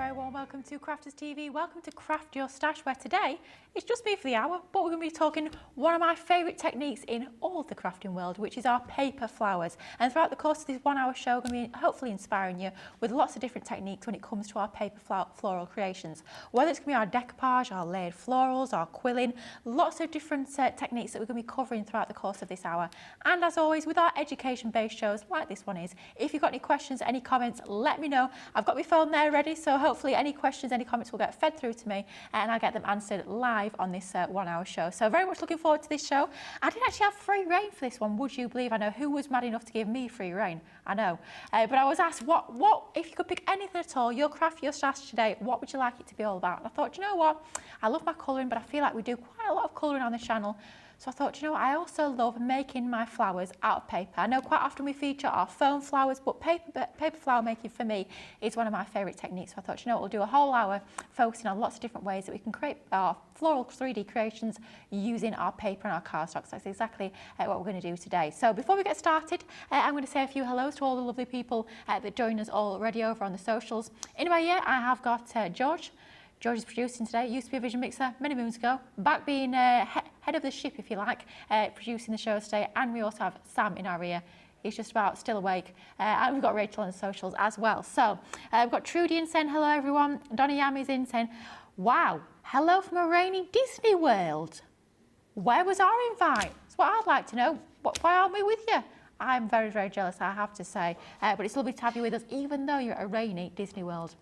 very warm welcome to Crafters TV. Welcome to Craft Your Stash, where today it's just me for the hour, but we're going to be talking one of my favourite techniques in all of the crafting world, which is our paper flowers. And throughout the course of this 1 hour show, I'm going to be hopefully inspiring you with lots of different techniques when it comes to our paper floral creations. Whether it's going to be our decoupage, our layered florals, our quilling, lots of different techniques that we're going to be covering throughout the course of this hour. And as always, with our education-based shows like this one is, if you've got any questions, any comments, let me know. I've got my phone there ready, so hopefully any questions, any comments will get fed through to me and I'll get them answered live on this 1 hour show. So very much looking forward to this show. I did actually have free reign for this one, would you believe? I know, who was mad enough to give me free reign? I know. But I was asked, what if you could pick anything at all, your craft, your stash today, what would you like it to be all about? And I thought, you know what? I love my colouring, but I feel like we do quite a lot of colouring on the channel. So I thought, you know what, I also love making my flowers out of paper. I know quite often we feature our foam flowers, but paper flower making for me is one of my favourite techniques. So I thought, you know what, we'll do a whole hour focusing on lots of different ways that we can create our floral 3D creations using our paper and our cardstock. So that's exactly what we're going to do today. So before we get started, I'm going to say a few hellos to all the lovely people that join us already over on the socials. In my ear, I have got George. George is producing today. Used to be a vision mixer many moons ago. Back being head of the ship, if you like, producing the show today. And we also have Sam in our ear. He's just about still awake. And we've got Rachel on the socials as well. So we've got Trudy in saying hello, everyone. Donny Yami's in saying, wow, hello from a rainy Disney World. Where was our invite? That's what I'd like to know. Why aren't we with you? I'm very, very jealous, I have to say. But it's lovely to have you with us, even though you're at a rainy Disney World.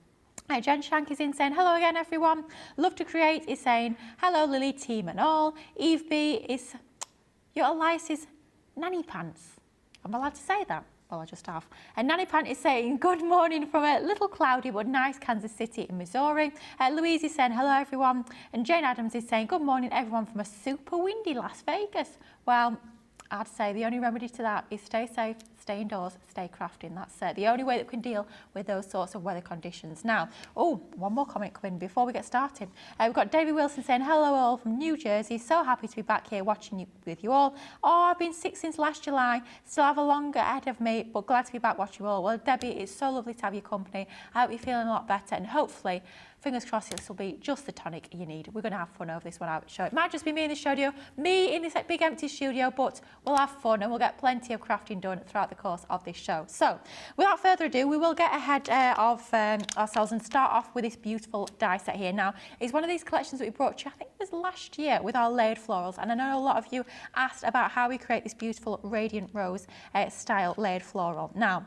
Jen Shank is in saying, hello again, everyone. Love to Create is saying, hello, Lily, team and all. Eve B is, your Elias's nanny pants. Am I allowed to say that? Well, I just have. And Nanny Pant is saying, good morning from a little cloudy but nice Kansas City in Missouri. Louise is saying, hello, everyone. And Jane Adams is saying, good morning, everyone from a super windy Las Vegas. Well, I'd say the only remedy to that is stay safe, stay indoors, stay crafting. That's the only way that we can deal with those sorts of weather conditions. Now, one more comment coming before we get started. We've got David Wilson saying, hello all from New Jersey. So happy to be back here watching you with you all. Oh, I've been sick since last July. Still have a longer ahead of me, but glad to be back watching you all. Well, Debbie, it's so lovely to have your company. I hope you're feeling a lot better and hopefully, fingers crossed, this will be just the tonic you need. We're going to have fun over this 1 hour show. It might just be me in the studio, me in this big empty studio, but we'll have fun and we'll get plenty of crafting done throughout the course of this show. So, without further ado, we will get ahead of ourselves and start off with this beautiful die set here. Now, it's one of these collections that we brought you, I think it was last year, with our layered florals. And I know a lot of you asked about how we create this beautiful radiant rose style layered floral. Now,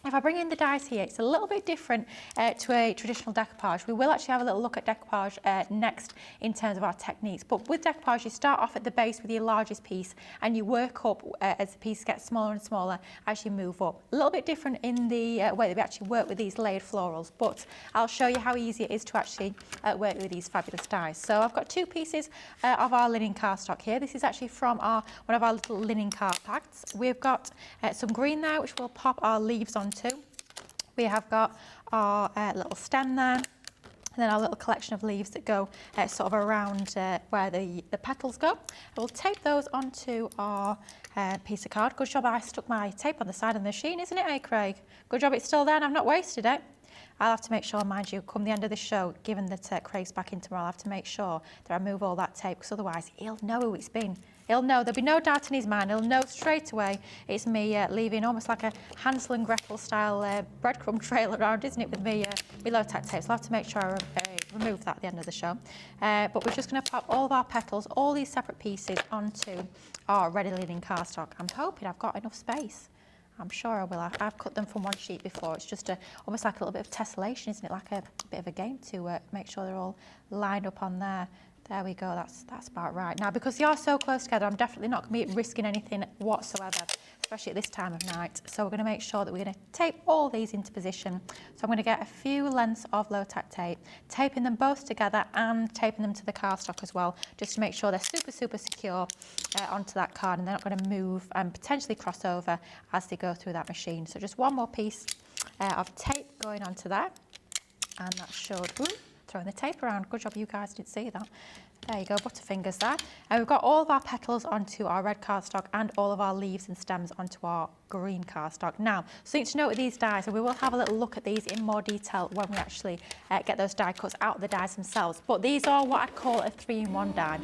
if I bring in the dies here, it's a little bit different to a traditional decoupage. We will actually have a little look at decoupage next in terms of our techniques. But with decoupage, you start off at the base with your largest piece and you work up as the piece gets smaller and smaller as you move up. A little bit different in the way that we actually work with these layered florals, but I'll show you how easy it is to actually work with these fabulous dies. So I've got two pieces of our linen cardstock here. This is actually from one of our little linen card packs. We've got some green there, which we'll pop our leaves onto. We have got our little stem there, and then our little collection of leaves that go sort of around where the petals go. And we'll tape those onto our piece of card. Good job I stuck my tape on the side of the machine, isn't it, Craig? Good job it's still there and I've not wasted it. I'll have to make sure, mind you, come the end of the show, given that Craig's back in tomorrow, I'll have to make sure that I move all that tape, because otherwise he'll know who it's been. He'll know, there'll be no doubt in his mind, he'll know straight away it's me leaving almost like a Hansel and Gretel style breadcrumb trail around, isn't it, with me low-tack tape. So I'll have to make sure I remove that at the end of the show. But we're just going to pop all of our petals, all these separate pieces, onto our ready linen cardstock. I'm hoping I've got enough space. I'm sure I will. I've cut them from one sheet before. It's just almost like a little bit of tessellation, isn't it? Like a bit of a game to make sure they're all lined up on there. There we go, that's about right. Now, because they are so close together, I'm definitely not going to be risking anything whatsoever, especially at this time of night. So we're going to make sure that we're going to tape all these into position. So I'm going to get a few lengths of low-tack tape, taping them both together and taping them to the cardstock as well, just to make sure they're super, super secure onto that card and they're not going to move and potentially cross over as they go through that machine. So just one more piece of tape going onto there, and that should... throwing the tape around. Good job you guys didn't see that. There you go, butterfingers there. And we've got all of our petals onto our red cardstock and all of our leaves and stems onto our green cardstock. Now, something to note with these dies, and we will have a little look at these in more detail when we actually get those die cuts out of the dies themselves, but these are what I'd call a 3-in-1 die.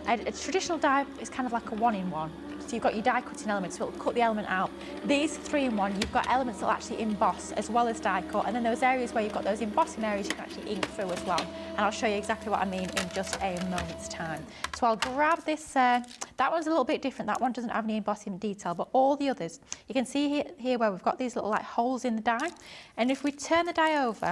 A traditional die is kind of like a 1-in-1. So you've got your die cutting elements, so it'll cut the element out. These 3-in-1, you've got elements that will actually emboss as well as die cut, and then those areas where you've got those embossing areas you can actually ink through as well. And I'll show you exactly what I mean in just a moment's time. So I'll grab this, that one's a little bit different, that one doesn't have any embossing detail, but all the others, you can see here where we've got these little like holes in the die, and if we turn the die over,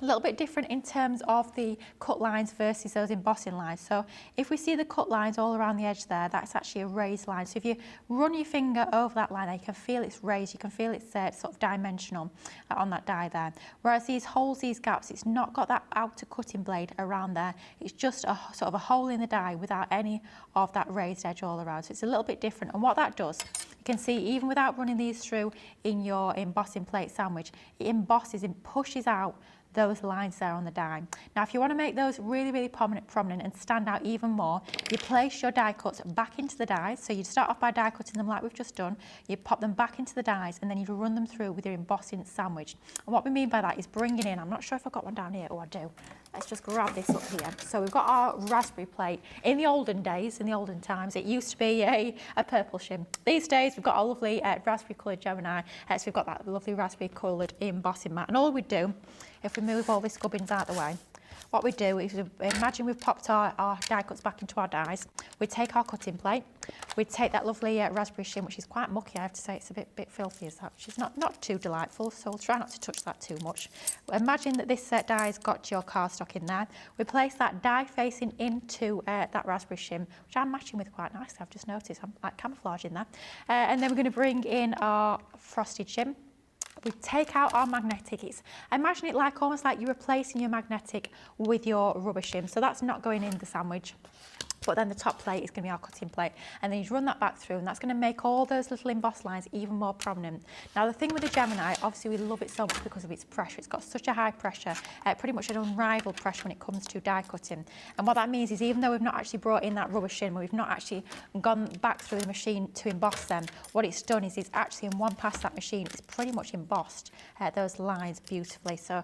a little bit different in terms of the cut lines versus those embossing lines. So if we see the cut lines all around the edge there, that's actually a raised line. So if you run your finger over that line, you can feel it's raised, you can feel it's sort of dimensional on that die there. Whereas these holes, these gaps, it's not got that outer cutting blade around there. It's just a sort of a hole in the die without any of that raised edge all around. So it's a little bit different. And what that does, you can see even without running these through in your embossing plate sandwich, it embosses and pushes out those lines there on the die. Now, if you want to make those really, really prominent and stand out even more, you place your die cuts back into the dies. So you start off by die cutting them like we've just done, you pop them back into the dies, and then you run them through with your embossing sandwich. And what we mean by that is bringing in, I'm not sure if I've got one down here, oh I do. Let's just grab this up here. So we've got our raspberry plate. In the olden days, in the olden times, it used to be a purple shim. These days, we've got a lovely raspberry coloured Gemini, so we've got that lovely raspberry coloured embossing mat. And all we do, if we move all these gubbins out of the way, what we do is imagine we've popped our die cuts back into our dies. We take our cutting plate, we take that lovely raspberry shim, which is quite mucky, I have to say, it's a bit filthy as that, which is not too delightful, so we'll try not to touch that too much. Imagine that this die's got your cardstock in there. We place that die facing into that raspberry shim, which I'm matching with quite nicely, I've just noticed, I'm like camouflaging there. And then we're going to bring in our frosted shim. We take out our magnetic. Imagine it like almost like you're replacing your magnetic with your rubber shim. So that's not going in the sandwich. But then the top plate is going to be our cutting plate, and then you run that back through, and that's going to make all those little embossed lines even more prominent. Now the thing with the Gemini, obviously we love it so much because of its pressure. It's got such a high pressure, pretty much an unrivaled pressure when it comes to die cutting. And what that means is even though we've not actually brought in that rubber shim, we've not actually gone back through the machine to emboss them, what it's done is it's actually in one pass that machine, it's pretty much embossed those lines beautifully. So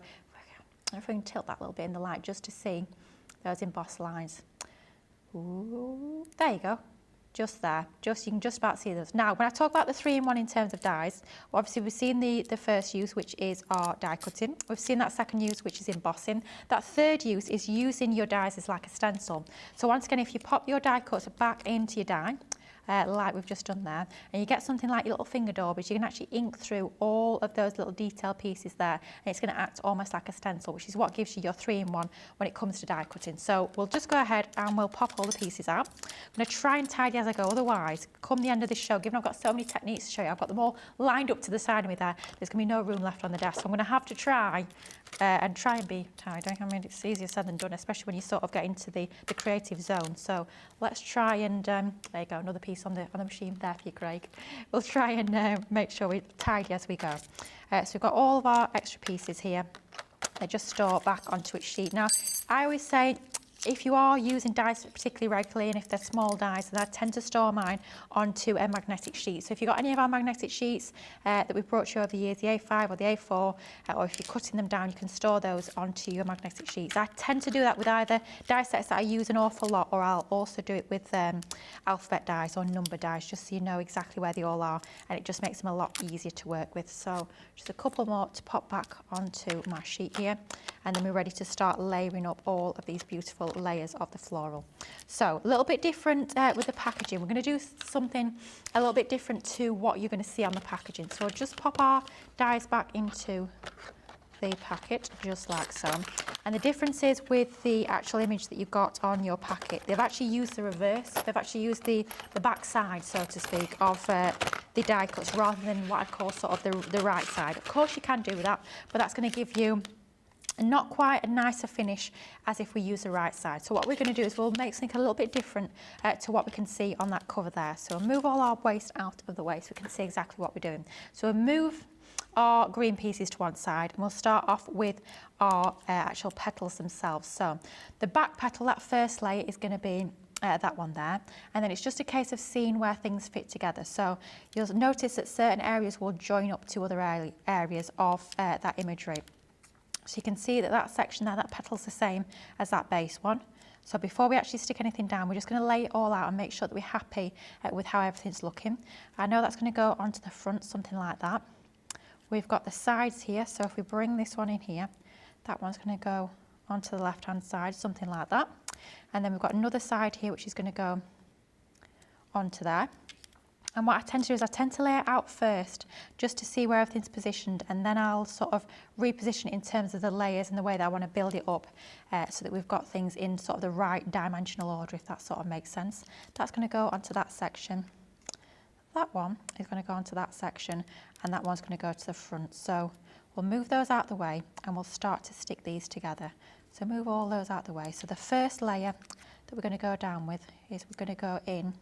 if we can tilt that a little bit in the light just to see those embossed lines. Ooh, there you go, just there, you can just about see those. Now, when I talk about the 3-in-1 in terms of dies, well, obviously we've seen the first use, which is our die cutting. We've seen that second use, which is embossing. That third use is using your dies as like a stencil. So once again, if you pop your die cuts back into your die, like we've just done there, and you get something like your little finger daubers, you can actually ink through all of those little detail pieces there, and it's going to act almost like a stencil, which is what gives you your 3-in-1 when it comes to die cutting. So we'll just go ahead and we'll pop all the pieces out. I'm going to try and tidy as I go, otherwise come the end of this show, given I've got so many techniques to show you, I've got them all lined up to the side of me there, there's going to be no room left on the desk, so I'm going to have to try and be tidy. I mean, it's easier said than done, especially when you sort of get into the creative zone. So let's try and there you go, another piece on the machine there for you, Craig. We'll try and make sure we tidy as we go. So we've got all of our extra pieces here. They just store back onto its sheet. Now, I always say, if you are using dies particularly regularly, and if they're small dies, then I tend to store mine onto a magnetic sheet. So if you've got any of our magnetic sheets that we've brought you over the years, the A5 or the A4, or if you're cutting them down, you can store those onto your magnetic sheets. I tend to do that with either die sets that I use an awful lot, or I'll also do it with alphabet dies or number dies, just so you know exactly where they all are, and it just makes them a lot easier to work with. So just a couple more to pop back onto my sheet here, and then we're ready to start layering up all of these beautiful layers of the floral. So a little bit different with the packaging. We're going to do something a little bit different to what you're going to see on the packaging. So just pop our dies back into the packet, just like so. And the difference is with the actual image that you've got on your packet, they've actually used the reverse. They've actually used the back side, so to speak, of the die cuts rather than what I'd call sort of the right side. Of course you can do that, but that's going to give you not quite a nicer finish as if we use the right side. So what we're going to do is we'll make something a little bit different to what we can see on that cover there. So we'll move all our waste out of the way so we can see exactly what we're doing. So we'll move our green pieces to one side, and we'll start off with our actual petals themselves. So the back petal, that first layer, is going to be that one there, and then it's just a case of seeing where things fit together. So you'll notice that certain areas will join up to other areas of that imagery. So you can see that that section there, that petal's the same as that base one. So before we actually stick anything down, we're just going to lay it all out and make sure that we're happy with how everything's looking. I know that's going to go onto the front, something like that. We've got the sides here, so if we bring this one in here, that one's going to go onto the left hand side, something like that. And then we've got another side here which is going to go onto there. And what I tend to do is I tend to lay it out first just to see where everything's positioned, and then I'll sort of reposition it in terms of the layers and the way that I want to build it up so that we've got things in sort of the right dimensional order, if that sort of makes sense. That's going to go onto that section. That one is going to go onto that section, and that one's going to go to the front. So we'll move those out the way and we'll start to stick these together. So move all those out the way. So the first layer that we're going to go down with is we're going to go in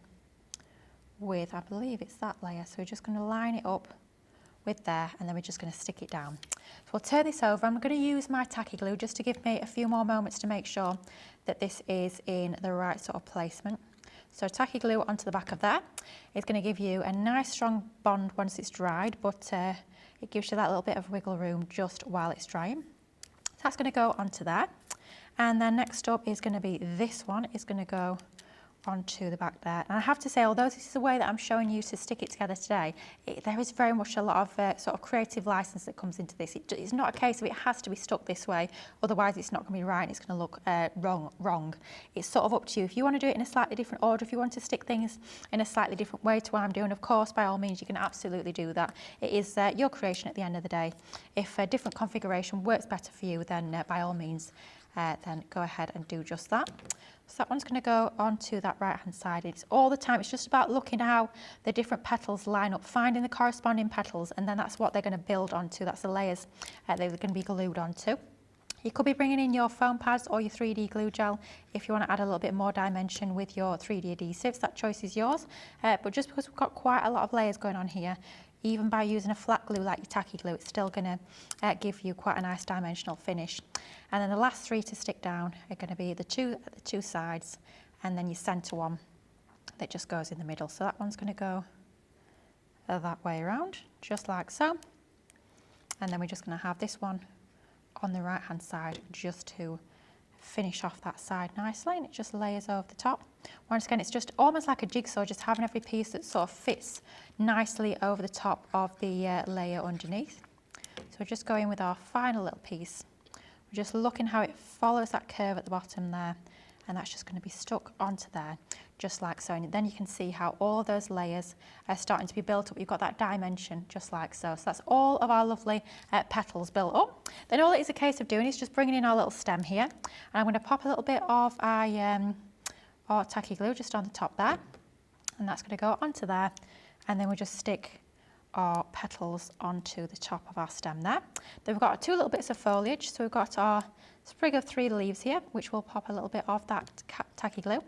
with, I believe it's that layer. So we're just going to line it up with there, and then we're just going to stick it down. So we'll turn this over. I'm going to use my tacky glue just to give me a few more moments to make sure that this is in the right sort of placement. So tacky glue onto the back of that is going to give you a nice strong bond once it's dried, but it gives you that little bit of wiggle room just while it's drying. So that's going to go onto that. And then next up is going to be this one. It's going to go onto the back there. And I have to say, although this is the way that I'm showing you to stick it together today, there is very much a lot of sort of creative license that comes into this. It's not a case of it has to be stuck this way, otherwise it's not going to be right and it's going to look wrong. It's sort of up to you. If you want to do it in a slightly different order, if you want to stick things in a slightly different way to what I'm doing, of course, by all means, you can absolutely do that. It is your creation at the end of the day. If a different configuration works better for you, then by all means, then go ahead and do just that. So that one's going to go onto that right hand side. It's all the time, it's just about looking how the different petals line up, finding the corresponding petals, and then that's what they're going to build onto. That's the layers they're going to be glued onto. You could be bringing in your foam pads or your 3D glue gel if you want to add a little bit more dimension with your 3D adhesives. That choice is yours. But just because we've got quite a lot of layers going on here, even by using a flat glue like your tacky glue, it's still going to give you quite a nice dimensional finish. And then the last three to stick down are going to be the two sides, and then your centre one that just goes in the middle. So that one's going to go that way around, just like so. And then we're just going to have this one on the right hand side just to finish off that side nicely, and it just layers over the top. Once again, it's just almost like a jigsaw, just having every piece that sort of fits nicely over the top of the layer underneath. So we're just going with our final little piece. We're just looking how it follows that curve at the bottom there, and that's just going to be stuck onto there, just like so. And then you can see how all those layers are starting to be built up. You've got that dimension just like so. So that's all of our lovely petals built up. Then all it is a case of doing is just bringing in our little stem here, and I'm going to pop a little bit of our tacky glue just on the top there, and that's going to go onto there, and then we'll just stick our petals onto the top of our stem there. Then we've got two little bits of foliage. So we've got our sprig of 3 leaves here, which will pop a little bit of that tacky glue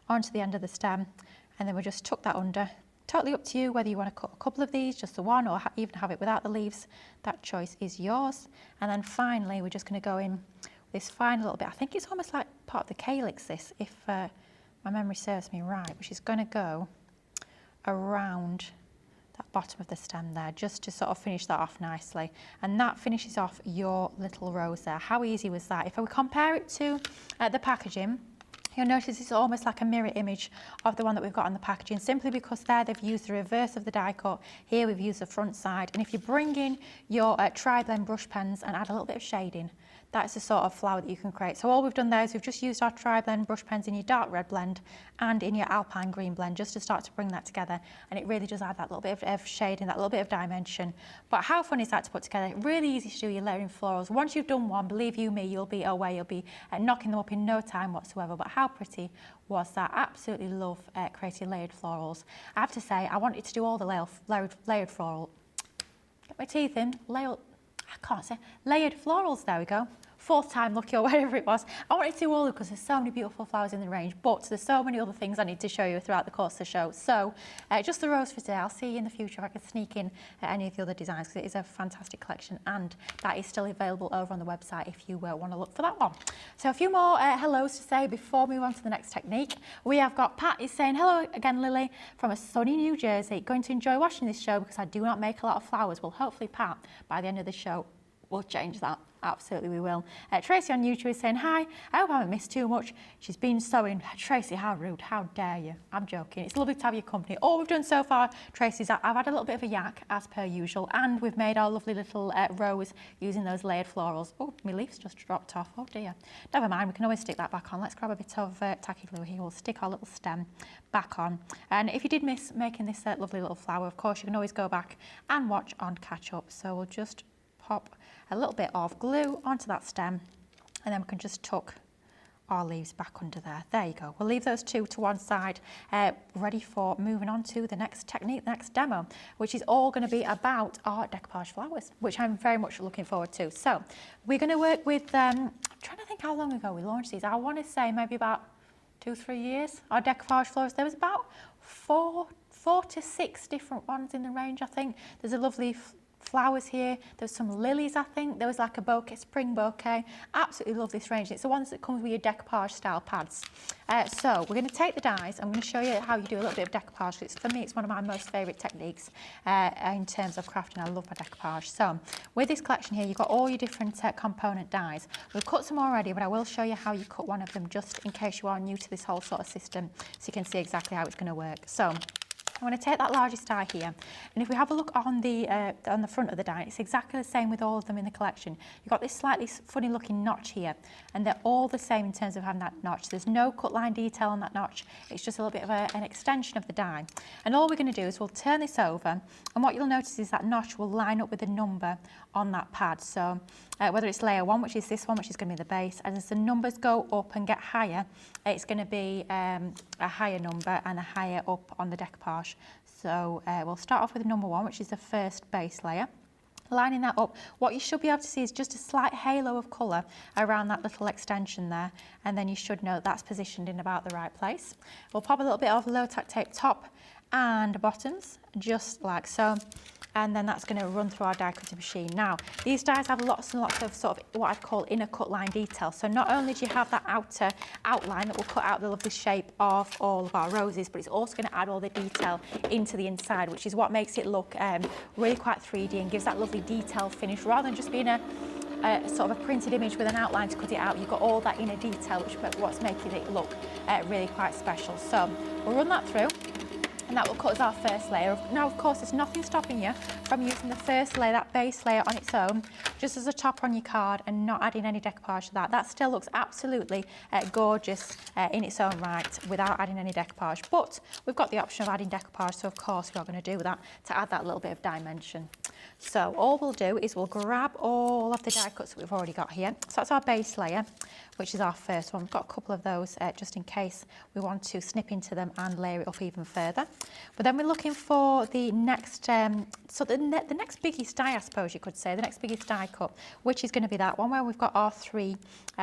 onto the end of the stem, and then we'll just tuck that under. Totally up to you whether you want to cut a couple of these, just the one, or even have it without the leaves. That choice is yours. And then finally, we're just going to go in this final little bit. I think it's almost like part of the calyx, this, if my memory serves me right, which is going to go around that bottom of the stem there, just to sort of finish that off nicely. And that finishes off your little rose there. How easy was that? If we compare it to the packaging, you'll notice it's almost like a mirror image of the one that we've got on the packaging, simply because there they've used the reverse of the die cut. Here we've used the front side. And if you bring in your tri-blend brush pens and add a little bit of shading, that's the sort of flower that you can create. So all we've done there is we've just used our tri-blend brush pens in your dark red blend and in your alpine green blend, just to start to bring that together. And it really does add that little bit of shading, that little bit of dimension. But how fun is that to put together? Really easy to do your layering florals. Once you've done one, believe you me, you'll be away. You'll be knocking them up in no time whatsoever. But how pretty was that? Absolutely love creating layered florals. I have to say, I wanted to do all the layered floral. Get my teeth in. Layered florals, there we go. fourth time lucky or whatever it was. I wanted to do all because there's so many beautiful flowers in the range, but there's so many other things I need to show you throughout the course of the show. So just the rose for today. I'll see you in the future if I can sneak in any of the other designs, because it is a fantastic collection, and that is still available over on the website if you want to look for that one. So a few more hellos to say before we move on to the next technique. We have got Pat is saying, hello again, Lily, from a sunny New Jersey. Going to enjoy watching this show because I do not make a lot of flowers. Well, hopefully, Pat, by the end of the show, we'll change that. Absolutely, we will. Tracy on YouTube is saying, hi, I hope I haven't missed too much. She's been sewing. Tracy, how rude, how dare you? I'm joking. It's lovely to have your company. All we've done so far, Tracy, is I've had a little bit of a yak, as per usual, and we've made our lovely little rose using those layered florals. Oh, my leaf's just dropped off. Oh, dear. Never mind, we can always stick that back on. Let's grab a bit of tacky glue here. We'll stick our little stem back on. And if you did miss making this lovely little flower, of course, you can always go back and watch on catch up. So we'll just pop a little bit of glue onto that stem, and then we can just tuck our leaves back under there. There you go. We'll leave those two to one side, ready for moving on to the next technique, the next demo, which is all going to be about our decoupage flowers, which I'm very much looking forward to. So we're going to work with, I'm trying to think how long ago we launched these. I want to say maybe about 2-3 years, our decoupage flowers. There was about four to six different ones in the range, I think. There's a lovely flowers here. There's some lilies, I think. There was like a bouquet, spring bouquet. Absolutely love this range. It's the ones that comes with your decoupage style pads. So we're going to take the dies. I'm going to show you how you do a little bit of decoupage. For me, it's one of my most favourite techniques in terms of crafting. I love my decoupage. So with this collection here, you've got all your different component dies. We've cut some already, but I will show you how you cut one of them, just in case you are new to this whole sort of system, so you can see exactly how it's going to work. So I'm going to take that largest die here, and if we have a look on the front of the die, it's exactly the same with all of them in the collection. You've got this slightly funny looking notch here, and they're all the same in terms of having that notch. There's no cut line detail on that notch. It's just a little bit of an extension of the die. And all we're going to do is we'll turn this over, and what you'll notice is that notch will line up with the number on that pad. So whether it's layer 1, which is this one, which is going to be the base, and as the numbers go up and get higher, it's going to be a higher number and a higher up on the decoupage. So we'll start off with number 1, which is the first base layer. Lining that up, what you should be able to see is just a slight halo of colour around that little extension there, and then you should know that's positioned in about the right place. We'll pop a little bit of low tack tape top and bottoms, just like so, and then that's going to run through our die cutting machine. Now, these dies have lots and lots of sort of what I'd call inner cut line detail. So not only do you have that outer outline that will cut out the lovely shape of all of our roses, but it's also going to add all the detail into the inside, which is what makes it look really quite 3D and gives that lovely detail finish, rather than just being a sort of a printed image with an outline to cut it out. You've got all that inner detail, which is what's making it look really quite special. So we'll run that through, and that will cut as our first layer. Now, of course, there's nothing stopping you from using the first layer, that base layer on its own, just as a top on your card, and not adding any decoupage to that. That still looks absolutely gorgeous in its own right without adding any decoupage. But we've got the option of adding decoupage, so of course we are going to do that to add that little bit of dimension. So all we'll do is we'll grab all of the die cuts that we've already got here. So that's our base layer, which is our first one. We've got a couple of those just in case we want to snip into them and layer it up even further. But then we're looking for the next, the next biggest die, I suppose you could say, the next biggest die cut, which is going to be that one where we've got our 3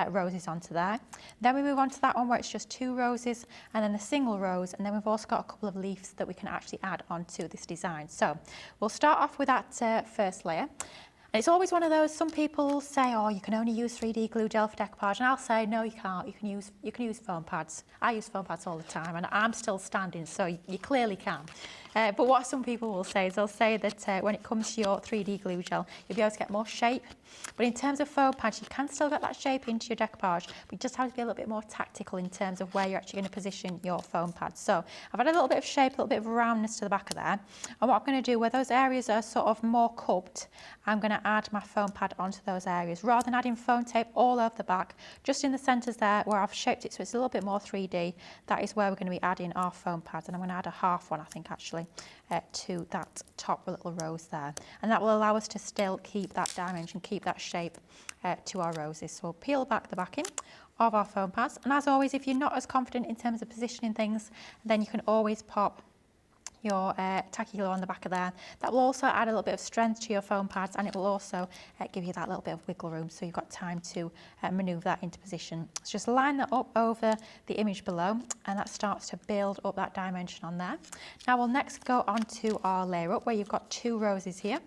roses onto there. Then we move on to that one where it's just 2 roses and then a single rose, and then we've also got a couple of leaves that we can actually add onto this design. So we'll start off with that first layer. And it's always one of those, some people say, oh, you can only use 3D glue gel for decoupage, and I'll say, no, you can't. You can use foam pads. I use foam pads all the time, and I'm still standing, so you clearly can. But what some people will say is they'll say that when it comes to your 3D glue gel, you'll be able to get more shape. But in terms of foam pads, you can still get that shape into your decoupage, but you just have to be a little bit more tactical in terms of where you're actually going to position your foam pads. So I've had a little bit of shape, a little bit of roundness to the back of there. And what I'm going to do, where those areas are sort of more cupped, I'm going to add my foam pad onto those areas. Rather than adding foam tape all over the back, just in the centres there where I've shaped it so it's a little bit more 3D, that is where we're going to be adding our foam pads. And I'm going to add a half one, I think, actually, to that top little rose there. And that will allow us to still keep that dimension, keep that shape to our roses. So we'll peel back the backing of our foam pads. And as always, if you're not as confident in terms of positioning things, then you can always pop your tacky glue on the back of there. That will also add a little bit of strength to your foam pads, and it will also give you that little bit of wiggle room, so you've got time to manoeuvre that into position. So just line that up over the image below, and that starts to build up that dimension on there. Now we'll next go on to our layer up, where you've got 2 roses here.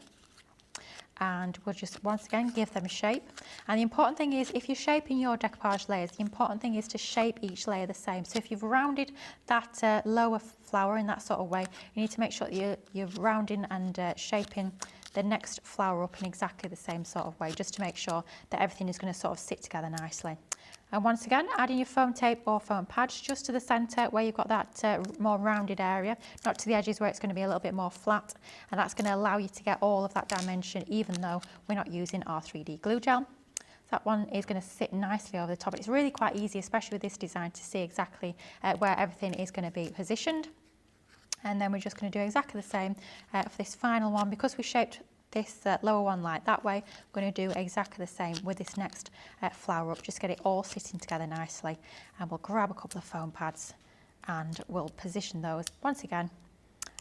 And we'll just once again give them a shape. And the important thing is, if you're shaping your decoupage layers, the important thing is to shape each layer the same. So if you've rounded that lower flower in that sort of way, you need to make sure that you're rounding and shaping the next flower up in exactly the same sort of way, just to make sure that everything is going to sort of sit together nicely. And once again, adding your foam tape or foam pads just to the centre where you've got that more rounded area, not to the edges where it's going to be a little bit more flat. And that's going to allow you to get all of that dimension, even though we're not using our 3D glue gel. That one is going to sit nicely over the top. It's really quite easy, especially with this design, to see exactly where everything is going to be positioned. And then we're just going to do exactly the same for this final one. Because we shaped this lower one like that way, we're going to do exactly the same with this next flower up. Just get it all sitting together nicely, and we'll grab a couple of foam pads and we'll position those once again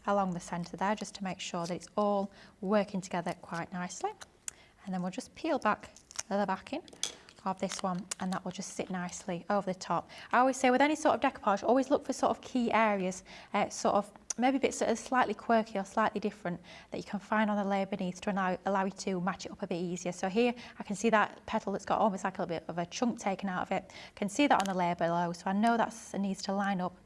along the centre there, just to make sure that it's all working together quite nicely. And then we'll just peel back the backing of this one, and that will just sit nicely over the top. I always say with any sort of decoupage, always look for sort of key areas, sort of maybe bits that are slightly quirky or slightly different that you can find on the layer beneath to allow you to match it up a bit easier. So here I can see that petal that's got almost like a little bit of a chunk taken out of it. I can see that on the layer below, so I know that needs to line up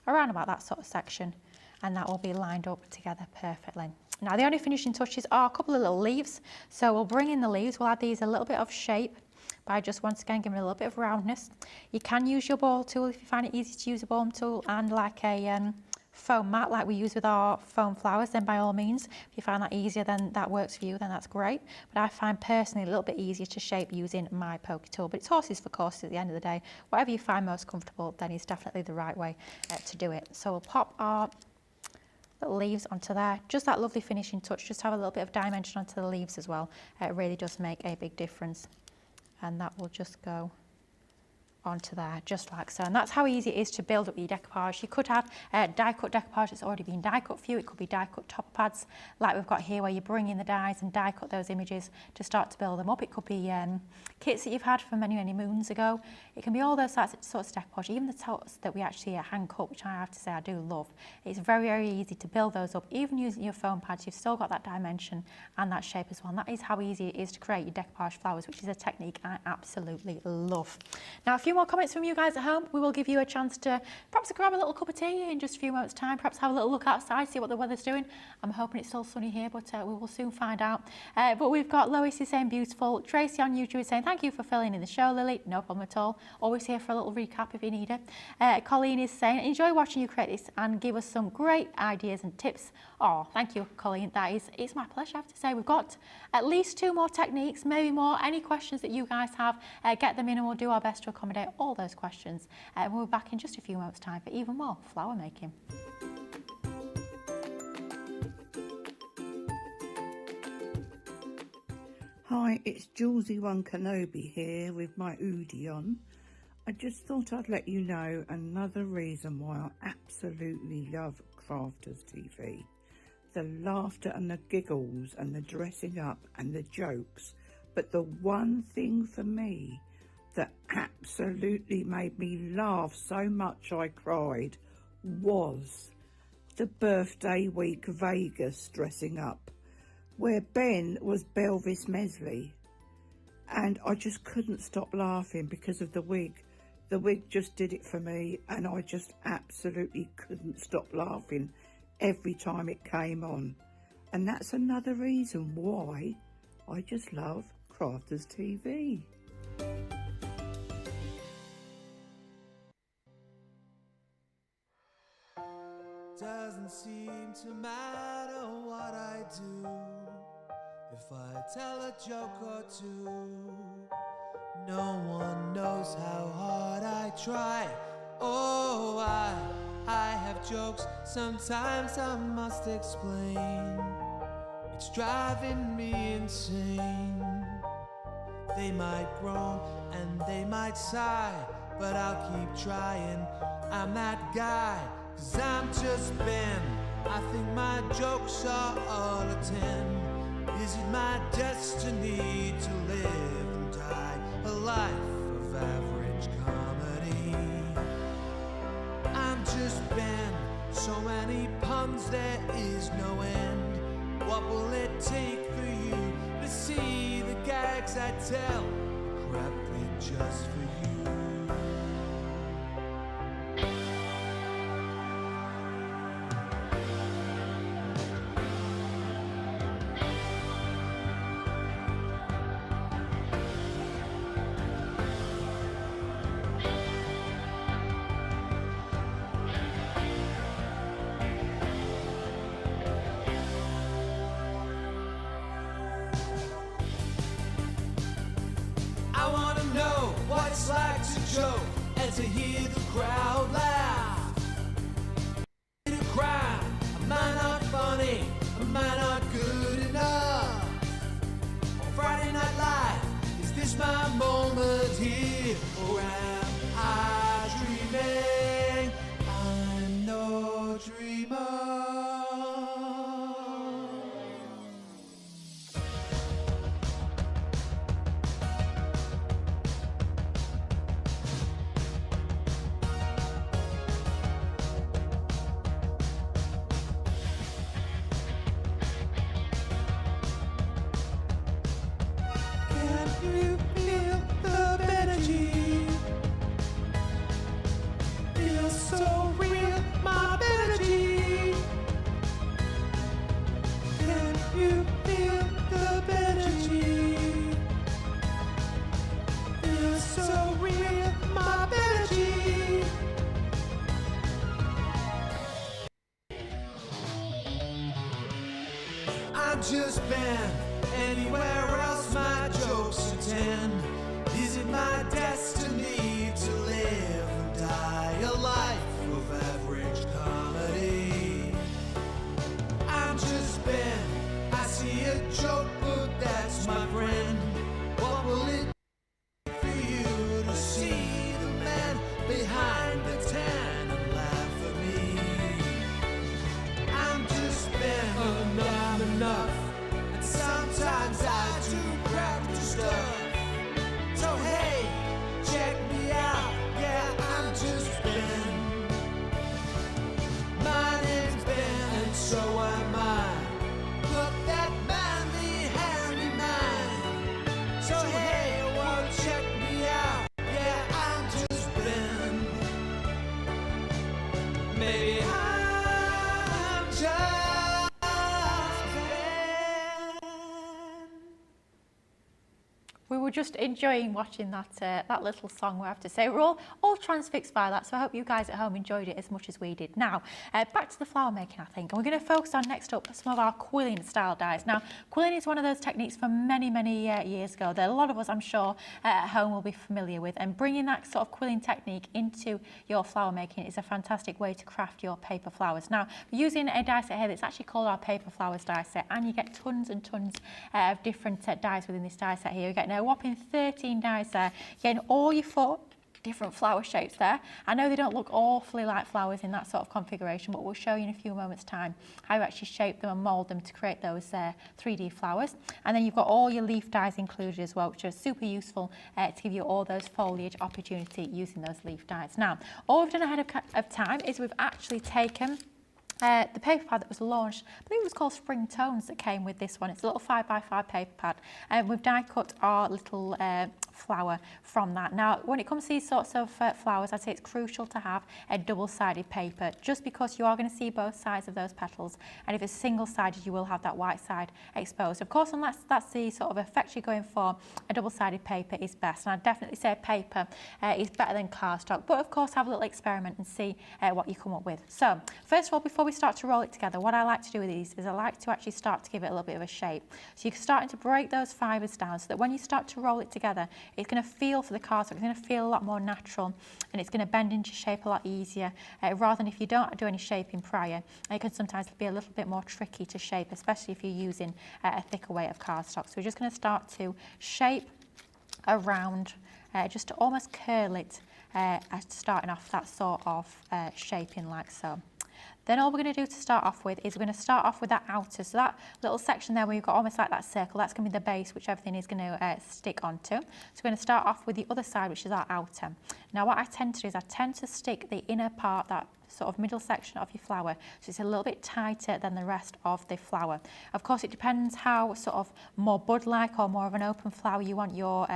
around about that sort of section, and that will be lined up together perfectly. Now the only finishing touches are a couple of little leaves, so we'll bring in the leaves. We'll add these a little bit of shape by just once again giving it a little bit of roundness. You can use your ball tool if you find it easy to use a ball tool, and like a foam mat like we use with our foam flowers, then by all means, if you find that easier, then that works for you, then that's great. But I find personally a little bit easier to shape using my pokey tool, but it's horses for courses at the end of the day. Whatever you find most comfortable, then is definitely the right way to do it. So we'll pop our little leaves onto there, just that lovely finishing touch, just have a little bit of dimension onto the leaves as well. It really does make a big difference, and that will just go onto there just like so. And that's how easy it is to build up your decoupage. You could have die cut decoupage that's already been die cut for you. It could be die cut top pads like we've got here, where you bring in the dies and die cut those images to start to build them up. It could be kits that you've had from many moons ago. It can be all those sorts of decoupage, even the totes that we actually hand cut, which I have to say I do love. It's very easy to build those up. Even using your foam pads, you've still got that dimension and that shape as well. And that is how easy it is to create your decoupage flowers, which is a technique I absolutely love. Now a few more comments from you guys at home. We will give you a chance to perhaps grab a little cup of tea in just a few moments time, perhaps have a little look outside, see what the weather's doing. I'm hoping it's still sunny here, but we will soon find out. But we've got Lois is saying beautiful. Tracy on YouTube is saying thank you for filling in the show, Lily. No problem at all. Always here for a little recap if you need it. Colleen is saying enjoy watching you create this and give us some great ideas and tips. Oh, thank you, Colleen. It's my pleasure, I have to say. We've got at least 2 more techniques, maybe more. Any questions that you guys have, get them in and we'll do our best to accommodate all those questions. We'll be back in just a few moments time for even more flower making. Hi, it's Julesy One Kenobi here with my hoodie on. I just thought I'd let you know another reason why I absolutely love Crafters TV. The laughter and the giggles and the dressing up and the jokes. But the one thing for me that absolutely made me laugh so much I cried was the birthday week Vegas dressing up, where Ben was Belvis Mesley, and I just couldn't stop laughing because of the wig. The wig just did it for me, and I just absolutely couldn't stop laughing every time it came on. And that's another reason why I just love Crafters TV. Doesn't seem to matter what I do if I tell a joke or two. No one knows how hard I try. Oh, I have jokes, sometimes I must explain. It's driving me insane. They might groan and they might sigh, but I'll keep trying. I'm that guy, 'cause I'm just Ben, I think my jokes are all a 10. Is it my destiny to live and die a life of average comedy? I'm just Ben, so many puns there is no end. What will it take for you to see the gags I tell? Craply just for you. I wanna know what it's like to joke and to hear the crowd laugh. In a crowd, am I not funny? Am I not good enough? On Friday Night Live, is this my moment here? Or am I dreaming? I'm no dreamer. Can you feel the energy? Feels so real, my energy. Can you feel the energy? Feels so real, my energy. I'm just Ben. Anywhere else my jokes attend. Is it my destiny to live and die a life of average comedy? I'm just Ben. I see a joke, but that's my friend. What will it take for you to see the man behind the tan and laugh at me? I'm just Ben, and I'm enough. And sometimes I do crafty stuff. So hey, check me out. Yeah, I'm just Ben. My name's Ben, and so am I. Look, that man behind me mine. So hey, well, check me out. Yeah, I'm just Ben. Maybe I'm just Ben. We were just enjoying watching that little song, I have to say. We're all transfixed by that, so I hope you guys at home enjoyed it as much as we did. Now, back to the flower making, I think, and we're going to focus on next up some of our quilling style dies. Now, quilling is one of those techniques from many years ago that a lot of us, I'm sure, at home will be familiar with, and bringing that sort of quilling technique into your flower making is a fantastic way to craft your paper flowers. Now, we're using a die set here that's actually called our paper flowers die set, and you get tons and tons of different dies within this die set here. You get a whopping 13 dies there. You're getting all your 4 different flower shapes there. I know they don't look awfully like flowers in that sort of configuration, but we'll show you in a few moments time how you actually shape them and mould them to create those 3D flowers. And then you've got all your leaf dies included as well, which are super useful to give you all those foliage opportunity using those leaf dies. Now, all we've done ahead of time is we've actually taken the paper pad that was launched, I believe it was called Spring Tones, that came with this one. It's a little 5x5 paper pad, and we've die cut our little flower from that. Now, when it comes to these sorts of flowers, I'd say it's crucial to have a double-sided paper, just because you are going to see both sides of those petals, and if it's single-sided, you will have that white side exposed. Of course, unless that's the sort of effect you're going for, a double-sided paper is best, and I'd definitely say paper is better than cardstock, but of course, have a little experiment and see what you come up with. So, first of all, before we start to roll it together, what I like to do with these is I like to actually start to give it a little bit of a shape. So you're starting to break those fibres down so that when you start to roll it together, it's going to feel for the cardstock, it's going to feel a lot more natural, and it's going to bend into shape a lot easier, rather than if you don't do any shaping prior. It can sometimes be a little bit more tricky to shape, especially if you're using a thicker weight of cardstock. So we're just going to start to shape around, just to almost curl it, starting off that sort of shaping like so. Then all we're going to do to start off with is we're going to start off with that outer, so that little section there where you've got almost like that circle, that's going to be the base which everything is going to stick onto. So we're going to start off with the other side, which is our outer. Now what I tend to do is I tend to stick the inner part, that sort of middle section of your flower, so it's a little bit tighter than the rest of the flower. Of course, it depends how sort of more bud-like or more of an open flower you want your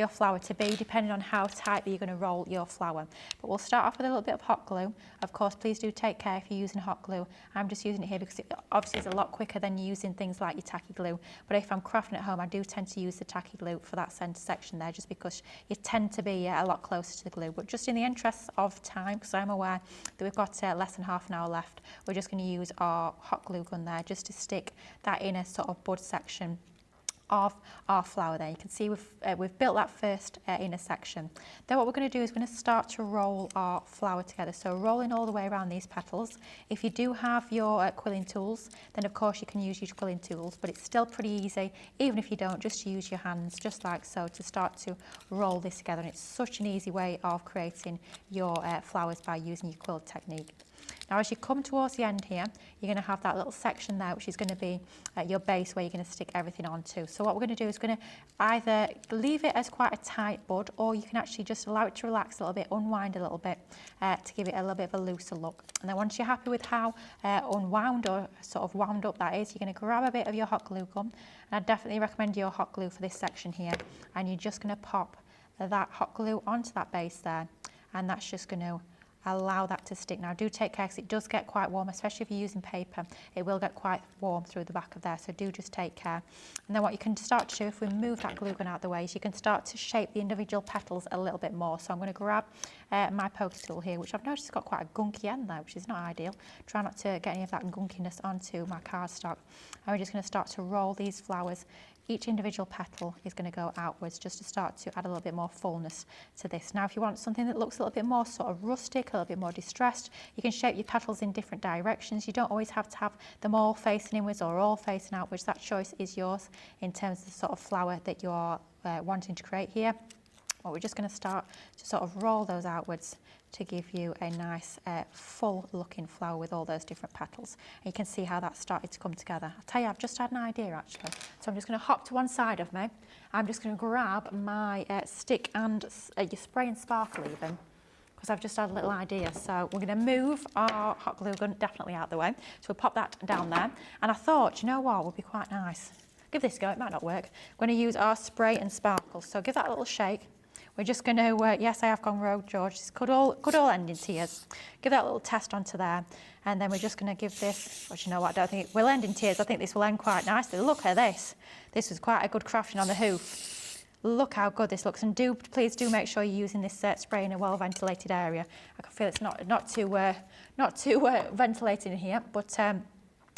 flower to be, depending on how tightly you're going to roll your flower. But we'll start off with a little bit of hot glue. Of course, please do take care if you're using hot glue. I'm just using it here because it obviously is a lot quicker than using things like your tacky glue. But if I'm crafting at home, I do tend to use the tacky glue for that centre section there, just because you tend to be a lot closer to the glue. But just in the interest of time, because I'm aware that we've got less than half an hour left, we're just going to use our hot glue gun there just to stick that inner sort of bud section of our flower there. You can see we've built that first inner section. Then what we're going to do is we're going to start to roll our flower together. So rolling all the way around these petals. If you do have your quilling tools, then of course you can use your quilling tools, but it's still pretty easy, even if you don't, just use your hands, just like so, to start to roll this together. And it's such an easy way of creating your flowers by using your quill technique. Now as you come towards the end here, you're going to have that little section there, which is going to be your base where you're going to stick everything onto. So what we're going to do is going to either leave it as quite a tight bud, or you can actually just allow it to relax a little bit, unwind a little bit, to give it a little bit of a looser look. And then once you're happy with how unwound or sort of wound up that is, you're going to grab a bit of your hot glue gun. And I definitely recommend your hot glue for this section here. And you're just going to pop that hot glue onto that base there. And that's just going to allow that to stick. Now do take care because it does get quite warm, especially if you're using paper. It will get quite warm through the back of there, so do just take care. And then what you can start to do, if we move that glue gun out of the way, is you can start to shape the individual petals a little bit more. So I'm going to grab my poker tool here, which I've noticed has got quite a gunky end there, which is not ideal. Try not to get any of that gunkiness onto my cardstock. And we're just going to start to roll these flowers. Each individual petal is going to go outwards just to start to add a little bit more fullness to this. Now if you want something that looks a little bit more sort of rustic, a little bit more distressed, you can shape your petals in different directions. You don't always have to have them all facing inwards or all facing outwards. That choice is yours in terms of the sort of flower that you're wanting to create here. Well, we're just going to start to sort of roll those outwards to give you a nice full looking flower with all those different petals. And you can see how that started to come together. I'll tell you, I've just had an idea actually. So I'm just going to hop to one side of me. I'm just going to grab my stick and your spray and sparkle even, because I've just had a little idea. So we're going to move our hot glue gun definitely out of the way. So we'll pop that down there. And I thought, you know what would be quite nice? Give this a go, it might not work. We're going to use our spray and sparkle. So give that a little shake. We're just going to, yes, I have gone rogue, George. This could all end in tears. Give that little test onto there. And then we're just going to give this, well, you know what, I don't think it will end in tears. I think this will end quite nicely. Look at this. This was quite a good crafting on the hoof. Look how good this looks. And please do make sure you're using this spray in a well-ventilated area. I can feel it's not too ventilated in here, but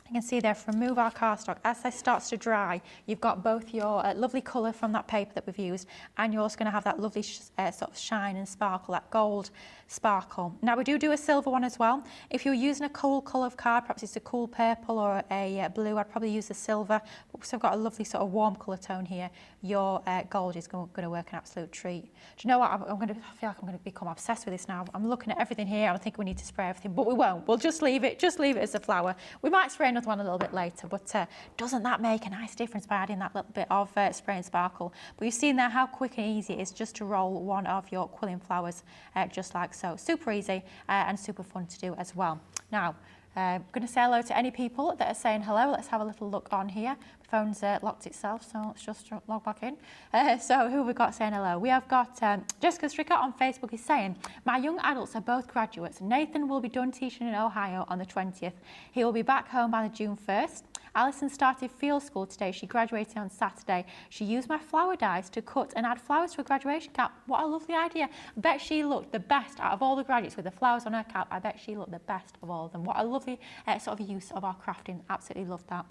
you can see there, if we remove our cardstock, as this starts to dry, you've got both your lovely colour from that paper that we've used, and you're also going to have that lovely sort of shine and sparkle, that gold sparkle. Now we do a silver one as well. If you're using a cool colour of card, perhaps it's a cool purple or a blue, I'd probably use the silver. But we've got a lovely sort of warm colour tone here. Your gold is going to work an absolute treat. Do you know what? I feel like I'm going to become obsessed with this now. I'm looking at everything here. I'm thinking we need to spray everything, but we won't. We'll just leave it as a flower. We might spray another one a little bit later, but doesn't that make a nice difference by adding that little bit of spray and sparkle? But you've seen there how quick and easy it is just to roll one of your quilling flowers just like so. Super easy and super fun to do as well. Now, I'm going to say hello to any people that are saying hello. Let's have a little look on here. The phone's locked itself, so let's just log back in. So who have we got saying hello? We have got Jessica Stricker on Facebook is saying, my young adults are both graduates. Nathan will be done teaching in Ohio on the 20th. He will be back home by the June 1st. Alison started field school today. She graduated on Saturday. She used my flower dies to cut and add flowers to a graduation cap. What a lovely idea. I bet she looked the best out of all the graduates with the flowers on her cap. I bet she looked the best of all of them. What a lovely sort of use of our crafting. Absolutely love that.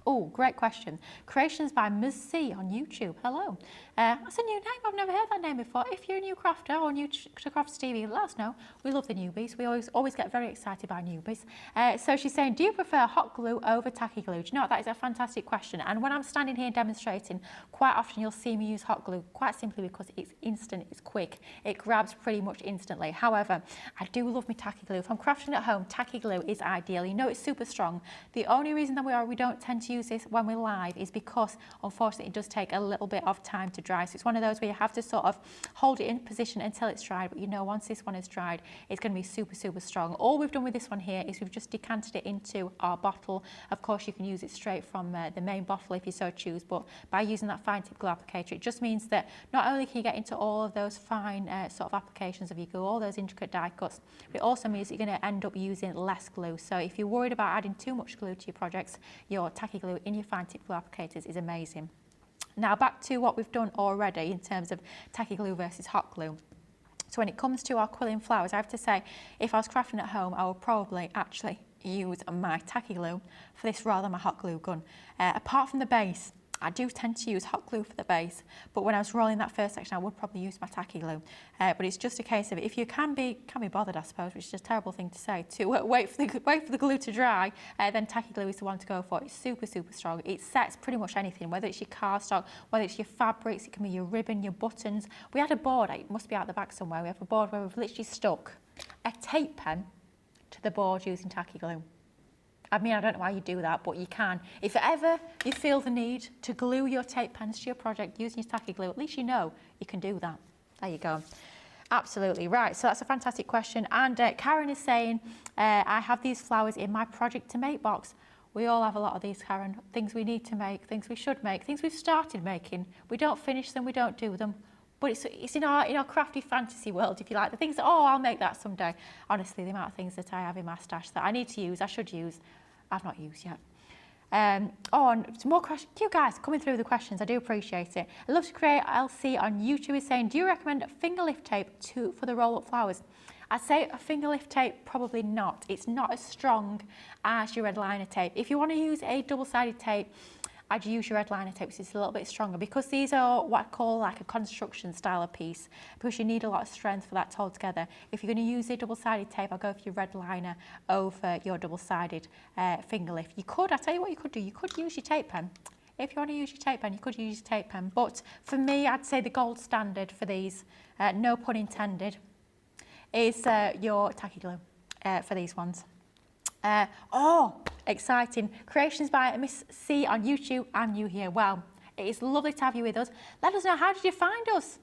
Oh, great question. Creations by Ms. C on YouTube. Hello. That's a new name. I've never heard that name before. If you're a new crafter or new to Crafters TV, let us know. We love the newbies. We always get very excited by newbies. So she's saying, do you prefer hot glue over tacky glue? Do you know what? That is a fantastic question. And when I'm standing here demonstrating, quite often you'll see me use hot glue, quite simply because it's instant, it's quick. It grabs pretty much instantly. However, I do love my tacky glue. If I'm crafting at home, tacky glue is ideal. You know it's super strong. The only reason that we don't tend to use this when we're live is because unfortunately it does take a little bit of time to dry. So it's one of those where you have to sort of hold it in position until it's dried, but you know once this one is dried it's going to be super strong. All we've done with this one here is we've just decanted it into our bottle. Of course you can use it straight from the main bottle if you so choose, but by using that fine tip glue applicator it just means that not only can you get into all of those fine sort of applications of your glue, all those intricate die cuts, but it also means you're going to end up using less glue. So if you're worried about adding too much glue to your projects, your tacky glue in your fine tip glue applicators is amazing. Now back to what we've done already in terms of tacky glue versus hot glue. So when it comes to our quilling flowers, I have to say, if I was crafting at home, I would probably actually use my tacky glue for this rather than my hot glue gun. Apart from the base, I do tend to use hot glue for the base, but when I was rolling that first section, I would probably use my tacky glue. But it's just a case of if you can be bothered, I suppose, which is a terrible thing to say, to wait for the glue to dry, then tacky glue is the one to go for. It's super strong. It sets pretty much anything, whether it's your cardstock, whether it's your fabrics, it can be your ribbon, your buttons. We had a board, it must be out the back somewhere, we have a board where we've literally stuck a tape pen to the board using tacky glue. I mean, I don't know why you do that, but you can. If ever you feel the need to glue your tape pens to your project using your tacky glue, at least you know you can do that. There you go. Absolutely. Right, so that's a fantastic question. And Karen is saying, I have these flowers in my project to make box. We all have a lot of these, Karen. Things we need to make, things we should make, things we've started making. We don't finish them, we don't do them. But it's in our crafty fantasy world, if you like. The things that, oh, I'll make that someday. Honestly, the amount of things that I have in my stash that I need to use, I should use, I've not used yet. And some more questions. You guys coming through the questions, I do appreciate it. I love to create LC on YouTube is saying, do you recommend finger lift tape for the roll-up flowers? I'd say a finger lift tape, probably not. It's not as strong as your red liner tape. If you want to use a double-sided tape, I'd use your red liner tape, which is a little bit stronger, because these are what I call like a construction style of piece, because you need a lot of strength for that to hold together. If you're going to use a double-sided tape, I'll go for your red liner over your double-sided finger lift. You could, I'll tell you what you could do, you could use your tape pen. If you want to use your tape pen, you could use your tape pen, but for me, I'd say the gold standard for these, no pun intended, is your tacky glue for these ones. Exciting. Creations by Miss C on YouTube. I'm new here. Well, it is lovely to have you with us. Let us know, how did you find us?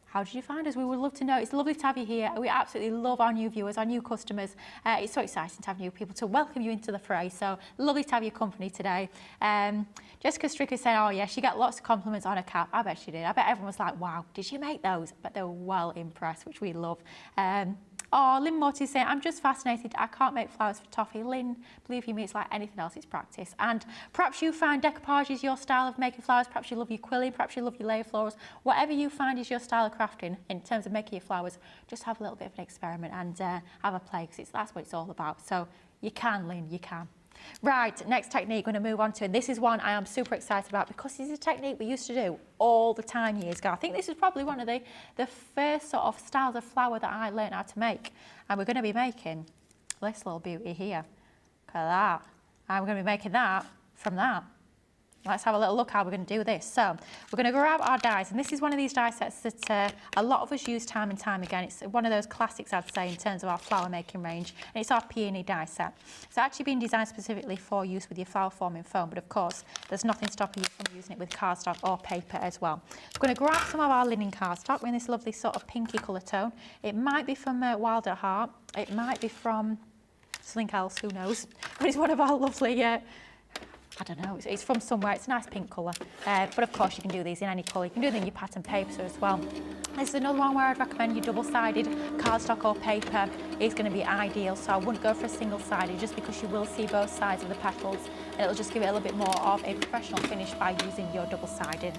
How did you find us? We would love to know. It's lovely to have you here. We absolutely love our new viewers, our new customers. It's so exciting to have new people to welcome you into the fray. So lovely to have your company today. Jessica Stricker said, oh yeah, she got lots of compliments on her cap. I bet she did. I bet everyone was like, wow, did you make those? But they were well impressed, which we love. Lynn Morty is saying, I'm just fascinated. I can't make flowers for toffee. Lynn, believe you me, it's like anything else, it's practice. And perhaps you find decoupage is your style of making flowers. Perhaps you love your quilling. Perhaps you love your layer florals. Whatever you find is your style of crafting in terms of making your flowers, just have a little bit of an experiment and have a play, because that's what it's all about. So you can, Lynn, you can. Right, next technique we're going to move on to, and this is one I am super excited about because this is a technique we used to do all the time years ago. I think this is probably one of the first sort of styles of flower that I learned how to make, and we're going to be making this little beauty here. Look at that. And we're going to be making that from that. Let's have a little look how we're going to do this. So we're going to grab our dies, and this is one of these die sets that a lot of us use time and time again. It's one of those classics, I'd say, in terms of our flower making range, and it's our Peony die set. It's actually been designed specifically for use with your flower forming foam, but of course there's nothing stopping you from using it with cardstock or paper as well. We're going to grab some of our linen cardstock. We're in this lovely sort of pinky colour tone. It might be from Wild at Heart. It might be from something else, who knows. But it's one of our lovely I don't know, it's from somewhere. It's a nice pink colour. But of course you can do these in any colour. You can do them in your pattern paper as well. This is another one where I'd recommend your double-sided cardstock or paper is going to be ideal. So I wouldn't go for a single-sided, just because you will see both sides of the petals, and it'll just give it a little bit more of a professional finish by using your double-sided.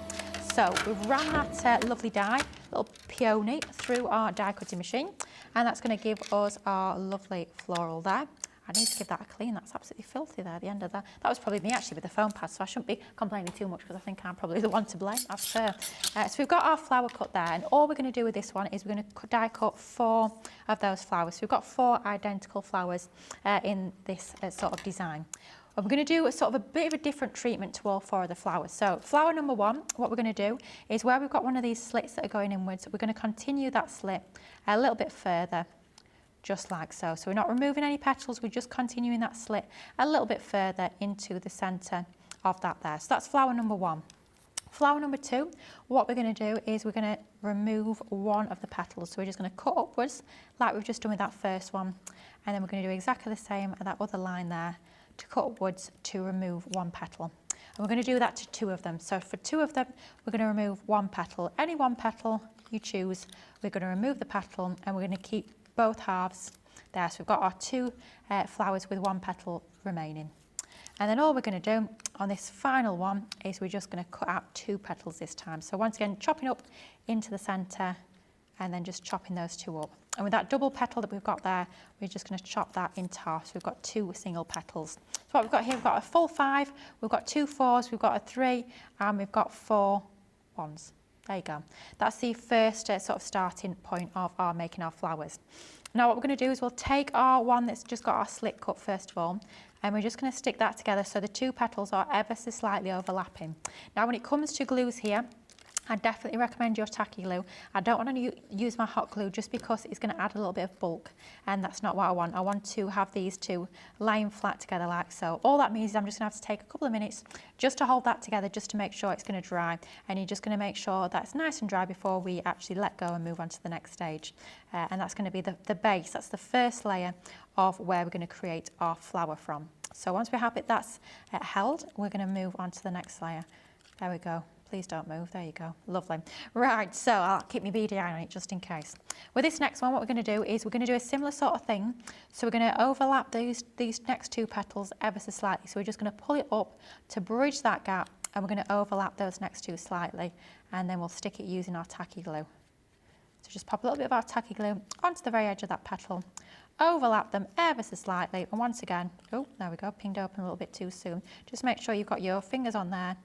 So we've ran that lovely die, little peony, through our die cutting machine, and that's going to give us our lovely floral there. I need to give that a clean. That's absolutely filthy there at the end of that. That was probably me actually with the foam pad, so I shouldn't be complaining too much because I think I'm probably the one to blame, as per. So we've got our flower cut there, and all we're going to do with this one is we're going to die cut 4 of those flowers. So we've got 4 identical flowers in this sort of design. And we're going to do a sort of a bit of a different treatment to all 4 of the flowers. So flower number 1, what we're going to do is where we've got one of these slits that are going inwards, we're going to continue that slit a little bit further, just like so. So we're not removing any petals, we're just continuing that slit a little bit further into the centre of that there. So that's flower number 1. Flower number 2, what we're going to do is we're going to remove one of the petals. So we're just going to cut upwards like we've just done with that first one. And then we're going to do exactly the same at that other line there, to cut upwards to remove one petal. And we're going to do that to 2 of them. So for 2 of them, we're going to remove one petal. Any one petal you choose, we're going to remove the petal and we're going to keep both halves there. So we've got our 2 flowers with 1 petal remaining. And then all we're going to do on this final one is we're just going to cut out 2 petals this time. So once again, chopping up into the centre and then just chopping those 2 up. And with that double petal that we've got there, we're just going to chop that into half. So we've got 2 single petals. So what we've got here, we've got a full 5, we've got 2 4s, we've got a 3, and we've got 4 1s. There you go. That's the first sort of starting point of our making our flowers. Now what we're going to do is we'll take our one that's just got our slit cut first of all, and we're just going to stick that together so the 2 petals are ever so slightly overlapping. Now when it comes to glues here, I definitely recommend your tacky glue. I don't want to use my hot glue just because it's going to add a little bit of bulk, and that's not what I want. I want to have these 2 lying flat together like so. All that means is I'm just going to have to take a couple of minutes just to hold that together, just to make sure it's going to dry, and you're just going to make sure that's nice and dry before we actually let go and move on to the next stage. And that's going to be the base. That's the first layer of where we're going to create our flower from. So once we have it that's held, we're going to move on to the next layer. There we go. Please don't move. There you go. Lovely. Right, so I'll keep my beady eye on it just in case. With this next one, what we're going to do is we're going to do a similar sort of thing. So we're going to overlap these next 2 petals ever so slightly. So we're just going to pull it up to bridge that gap, and we're going to overlap those next 2 slightly, and then we'll stick it using our tacky glue. So just pop a little bit of our tacky glue onto the very edge of that petal, overlap them ever so slightly, and once again, oh, there we go, pinged open a little bit too soon. Just make sure you've got your fingers on there,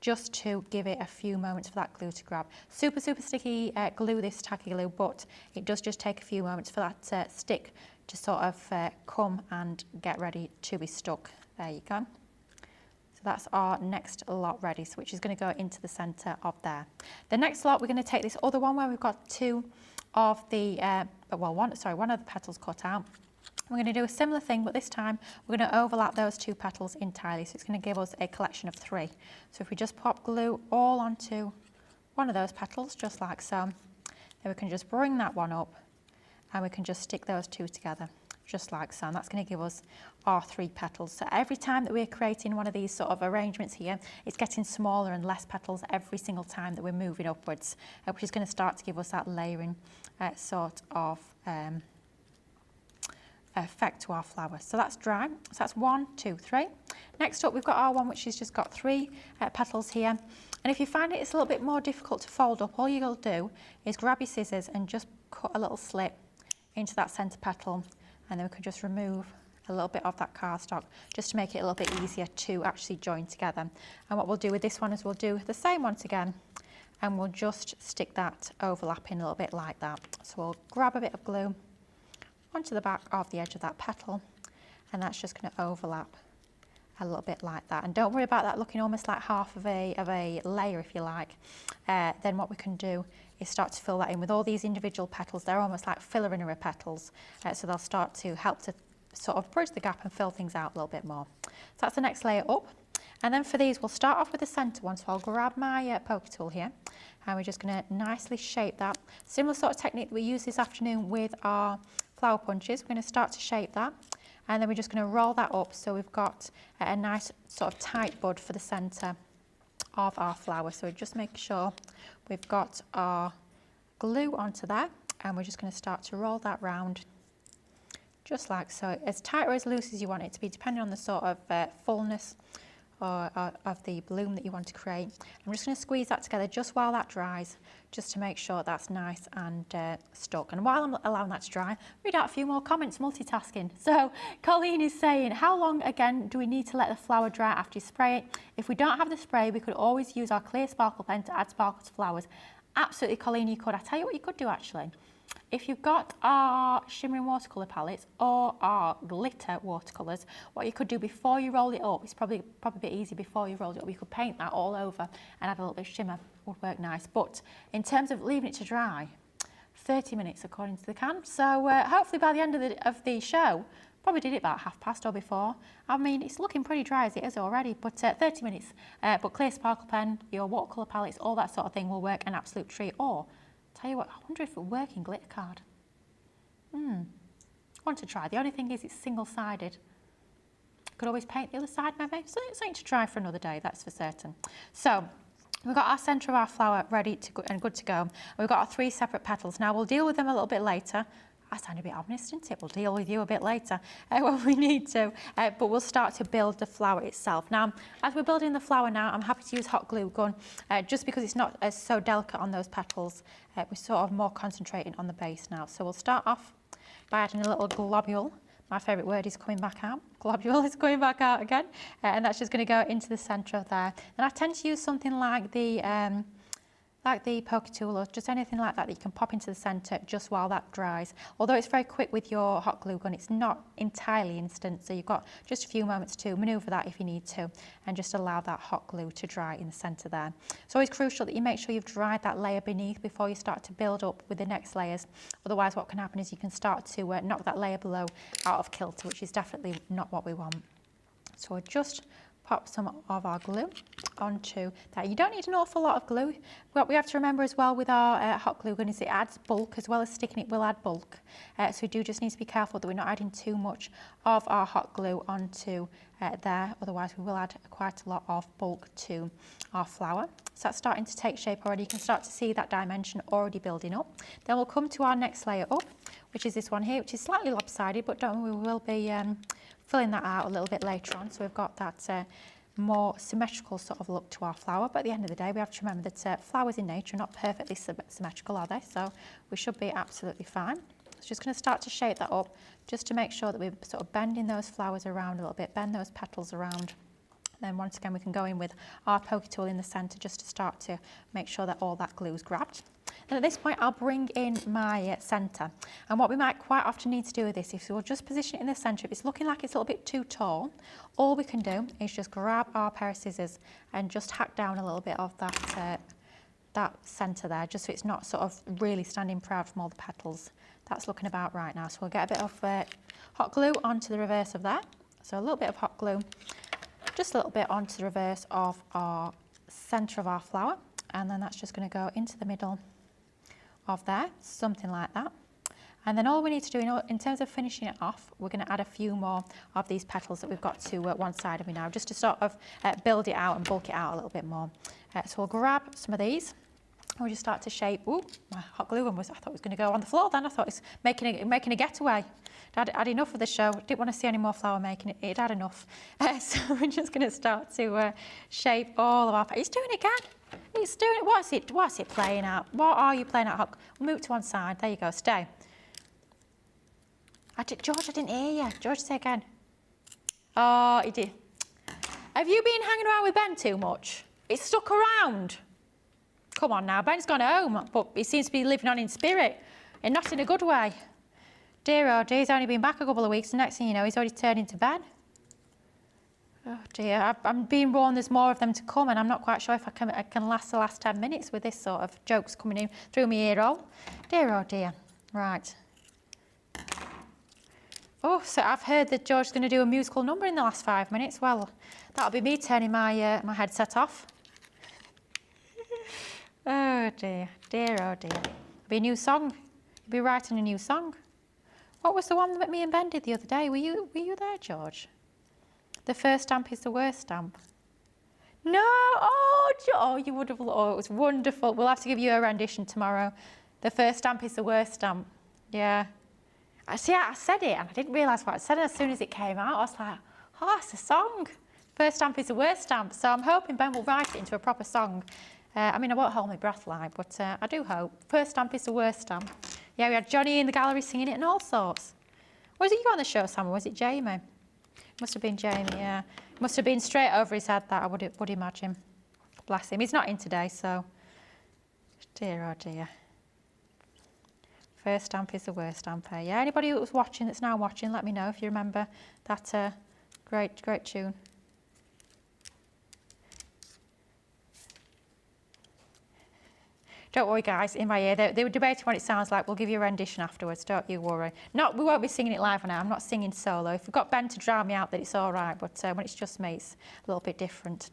just to give it a few moments for that glue to grab. Super, super sticky glue, this tacky glue, but it does just take a few moments for that stick to sort of come and get ready to be stuck. There you go. So that's our next lot ready, so which is going to go into the centre of there. The next lot, we're going to take this other one where we've got 2 of the, one of the petals cut out. We're going to do a similar thing, but this time we're going to overlap those 2 petals entirely. So it's going to give us a collection of 3. So if we just pop glue all onto one of those petals, just like so, then we can just bring that one up and we can just stick those 2 together, just like so. And that's going to give us our 3 petals. So every time that we're creating one of these sort of arrangements here, it's getting smaller and less petals every single time that we're moving upwards, which is going to start to give us that layering sort of effect to our flower. So that's dry. So that's 1, 2, 3. Next up, we've got our one which has just got 3 petals here. And if you find it's a little bit more difficult to fold up, all you'll do is grab your scissors and just cut a little slit into that centre petal, and then we can just remove a little bit of that cardstock just to make it a little bit easier to actually join together. And what we'll do with this one is we'll do the same once again, and we'll just stick that overlapping a little bit like that. So we'll grab a bit of glue onto the back of the edge of that petal, and that's just going to overlap a little bit like that. And don't worry about that looking almost like half of a layer, if you like. Then what we can do is start to fill that in with all these individual petals. They're almost like filigree petals, so they'll start to help to sort of bridge the gap and fill things out a little bit more. So that's the next layer up. And then for these, we'll start off with the centre one. So I'll grab my poker tool here, and we're just going to nicely shape that. Similar sort of technique that we used this afternoon with our flower punches. We're going to start to shape that, and then we're just going to roll that up so we've got a nice sort of tight bud for the centre of our flower. So just make sure we've got our glue onto that, and we're just going to start to roll that round just like so, as tight or as loose as you want it to be, depending on the sort of fullness of the bloom that you want to create. I'm just going to squeeze that together just while that dries, just to make sure that's nice and stuck. And while I'm allowing that to dry, read out a few more comments, multitasking. So Colleen is saying, how long again do we need to let the flower dry after you spray it? If we don't have the spray, we could always use our clear sparkle pen to add sparkle to flowers. Absolutely, Colleen, you could. I tell you what you could do actually. If you've got our shimmering watercolour palettes or our glitter watercolours, what you could do before you roll it up, it's probably a bit easy before you roll it up, you could paint that all over and add a little bit of shimmer, would work nice. But in terms of leaving it to dry, 30 minutes according to the can. So hopefully by the end of the show, probably did it about 1:30 or before. I mean, it's looking pretty dry as it is already, but 30 minutes. But clear sparkle pen, your watercolour palettes, all that sort of thing will work an absolute treat. Or, tell you what, I wonder if it would work in glitter card. I want to try. The only thing is it's single-sided. Could always paint the other side maybe. Something to try for another day, that's for certain. So, we've got our centre of our flower ready to go, and good to go. We've got our 3 separate petals. Now, we'll deal with them a little bit later. I sound a bit honest, isn't it? We'll deal with you a bit later when we need to, but we'll start to build the flower itself. Now, as we're building the flower now, I'm happy to use hot glue gun, just because it's not so delicate on those petals. We're sort of more concentrating on the base now. So we'll start off by adding a little globule. My favourite word is coming back out. Globule is coming back out again, and that's just going to go into the centre of there. And I tend to use something like the poker tool or just anything like that that you can pop into the centre just while that dries. Although it's very quick with your hot glue gun, it's not entirely instant, so you've got just a few moments to manoeuvre that if you need to, and just allow that hot glue to dry in the centre there. It's always crucial that you make sure you've dried that layer beneath before you start to build up with the next layers. Otherwise what can happen is you can start to knock that layer below out of kilter, which is definitely not what we want. So we'll just pop some of our glue onto that. You don't need an awful lot of glue. What we have to remember as well with our hot glue gun is it adds bulk, as well as sticking it will add bulk. So we do just need to be careful that we're not adding too much of our hot glue onto there, otherwise we will add quite a lot of bulk to our flower. So that's starting to take shape already. You can start to see that dimension already building up. Then we'll come to our next layer up, which is this one here, which is slightly lopsided, but don't worry, we will be filling that out a little bit later on. So we've got that more symmetrical sort of look to our flower. But at the end of the day, we have to remember that flowers in nature are not perfectly symmetrical, are they? So we should be absolutely fine. So just going to start to shape that up, just to make sure that we're sort of bending those flowers around a little bit, bend those petals around. Then once again, we can go in with our poker tool in the centre just to start to make sure that all that glue is grabbed. And at this point, I'll bring in my centre. And what we might quite often need to do with this, if we'll just position it in the centre, if it's looking like it's a little bit too tall, all we can do is just grab our pair of scissors and just hack down a little bit of that centre there, just so it's not sort of really standing proud from all the petals. That's looking about right now. So we'll get a bit of hot glue onto the reverse of that. So a little bit of hot glue, just a little bit onto the reverse of our centre of our flower. And then that's just going to go into the middle of there, something like that. And then all we need to do in terms of finishing it off, we're going to add a few more of these petals that we've got to one side of me now, just to sort of build it out and bulk it out a little bit more. So we'll grab some of these and we'll just start to shape. Ooh, my hot glue one I thought it was going to go on the floor then. I thought it was making a getaway. I'd had enough of the show. Didn't want to see any more flower making. It had enough. So we're just going to start to shape all of our... It's doing it again. It's doing it. What's it playing at? What are you playing at? We'll move to one side. There you go. Stay. George, I didn't hear you. George, say again. Oh, he did. Have you been hanging around with Ben too much? It's stuck around. Come on now. Ben's gone home, but he seems to be living on in spirit, and not in a good way. Dear, oh dear, he's only been back a couple of weeks, and next thing you know, he's already turned into Ben. Oh dear, I'm being warned there's more of them to come, and I'm not quite sure if I can last the last 10 minutes with this sort of jokes coming in through my ear hole. Dear, oh dear. Right. Oh, so I've heard that George's going to do a musical number in the last 5 minutes. Well, that'll be me turning my my headset off. Oh dear, dear, oh dear. It'll be a new song. You'll be writing a new song. What was the one that me and Ben did the other day? Were you there, George? The first stamp is the worst stamp. No, oh, you would have. Oh, it was wonderful. We'll have to give you a rendition tomorrow. The first stamp is the worst stamp. Yeah. I said it, and I didn't realise what I said. And as soon as it came out, I was like, oh, it's a song. First stamp is the worst stamp, so I'm hoping Ben will write it into a proper song. I mean, I won't hold my breath like, but I do hope. First stamp is the worst stamp. Yeah, we had Johnny in the gallery singing it and all sorts. Was it you on the show, Sam, or was it Jamie? Must have been Jamie, yeah. Must have been straight over his head, that I would imagine. Bless him. He's not in today, so... Dear, oh dear. First stamp is the worst stamp, eh? Yeah, anybody who was watching, that's now watching, let me know if you remember that great tune. Don't worry, guys, in my ear, they were debating what it sounds like. We'll give you a rendition afterwards, don't you worry. We won't be singing it live on air. I'm not singing solo. If we've got Ben to drown me out, then it's all right, but when it's just me, it's a little bit different.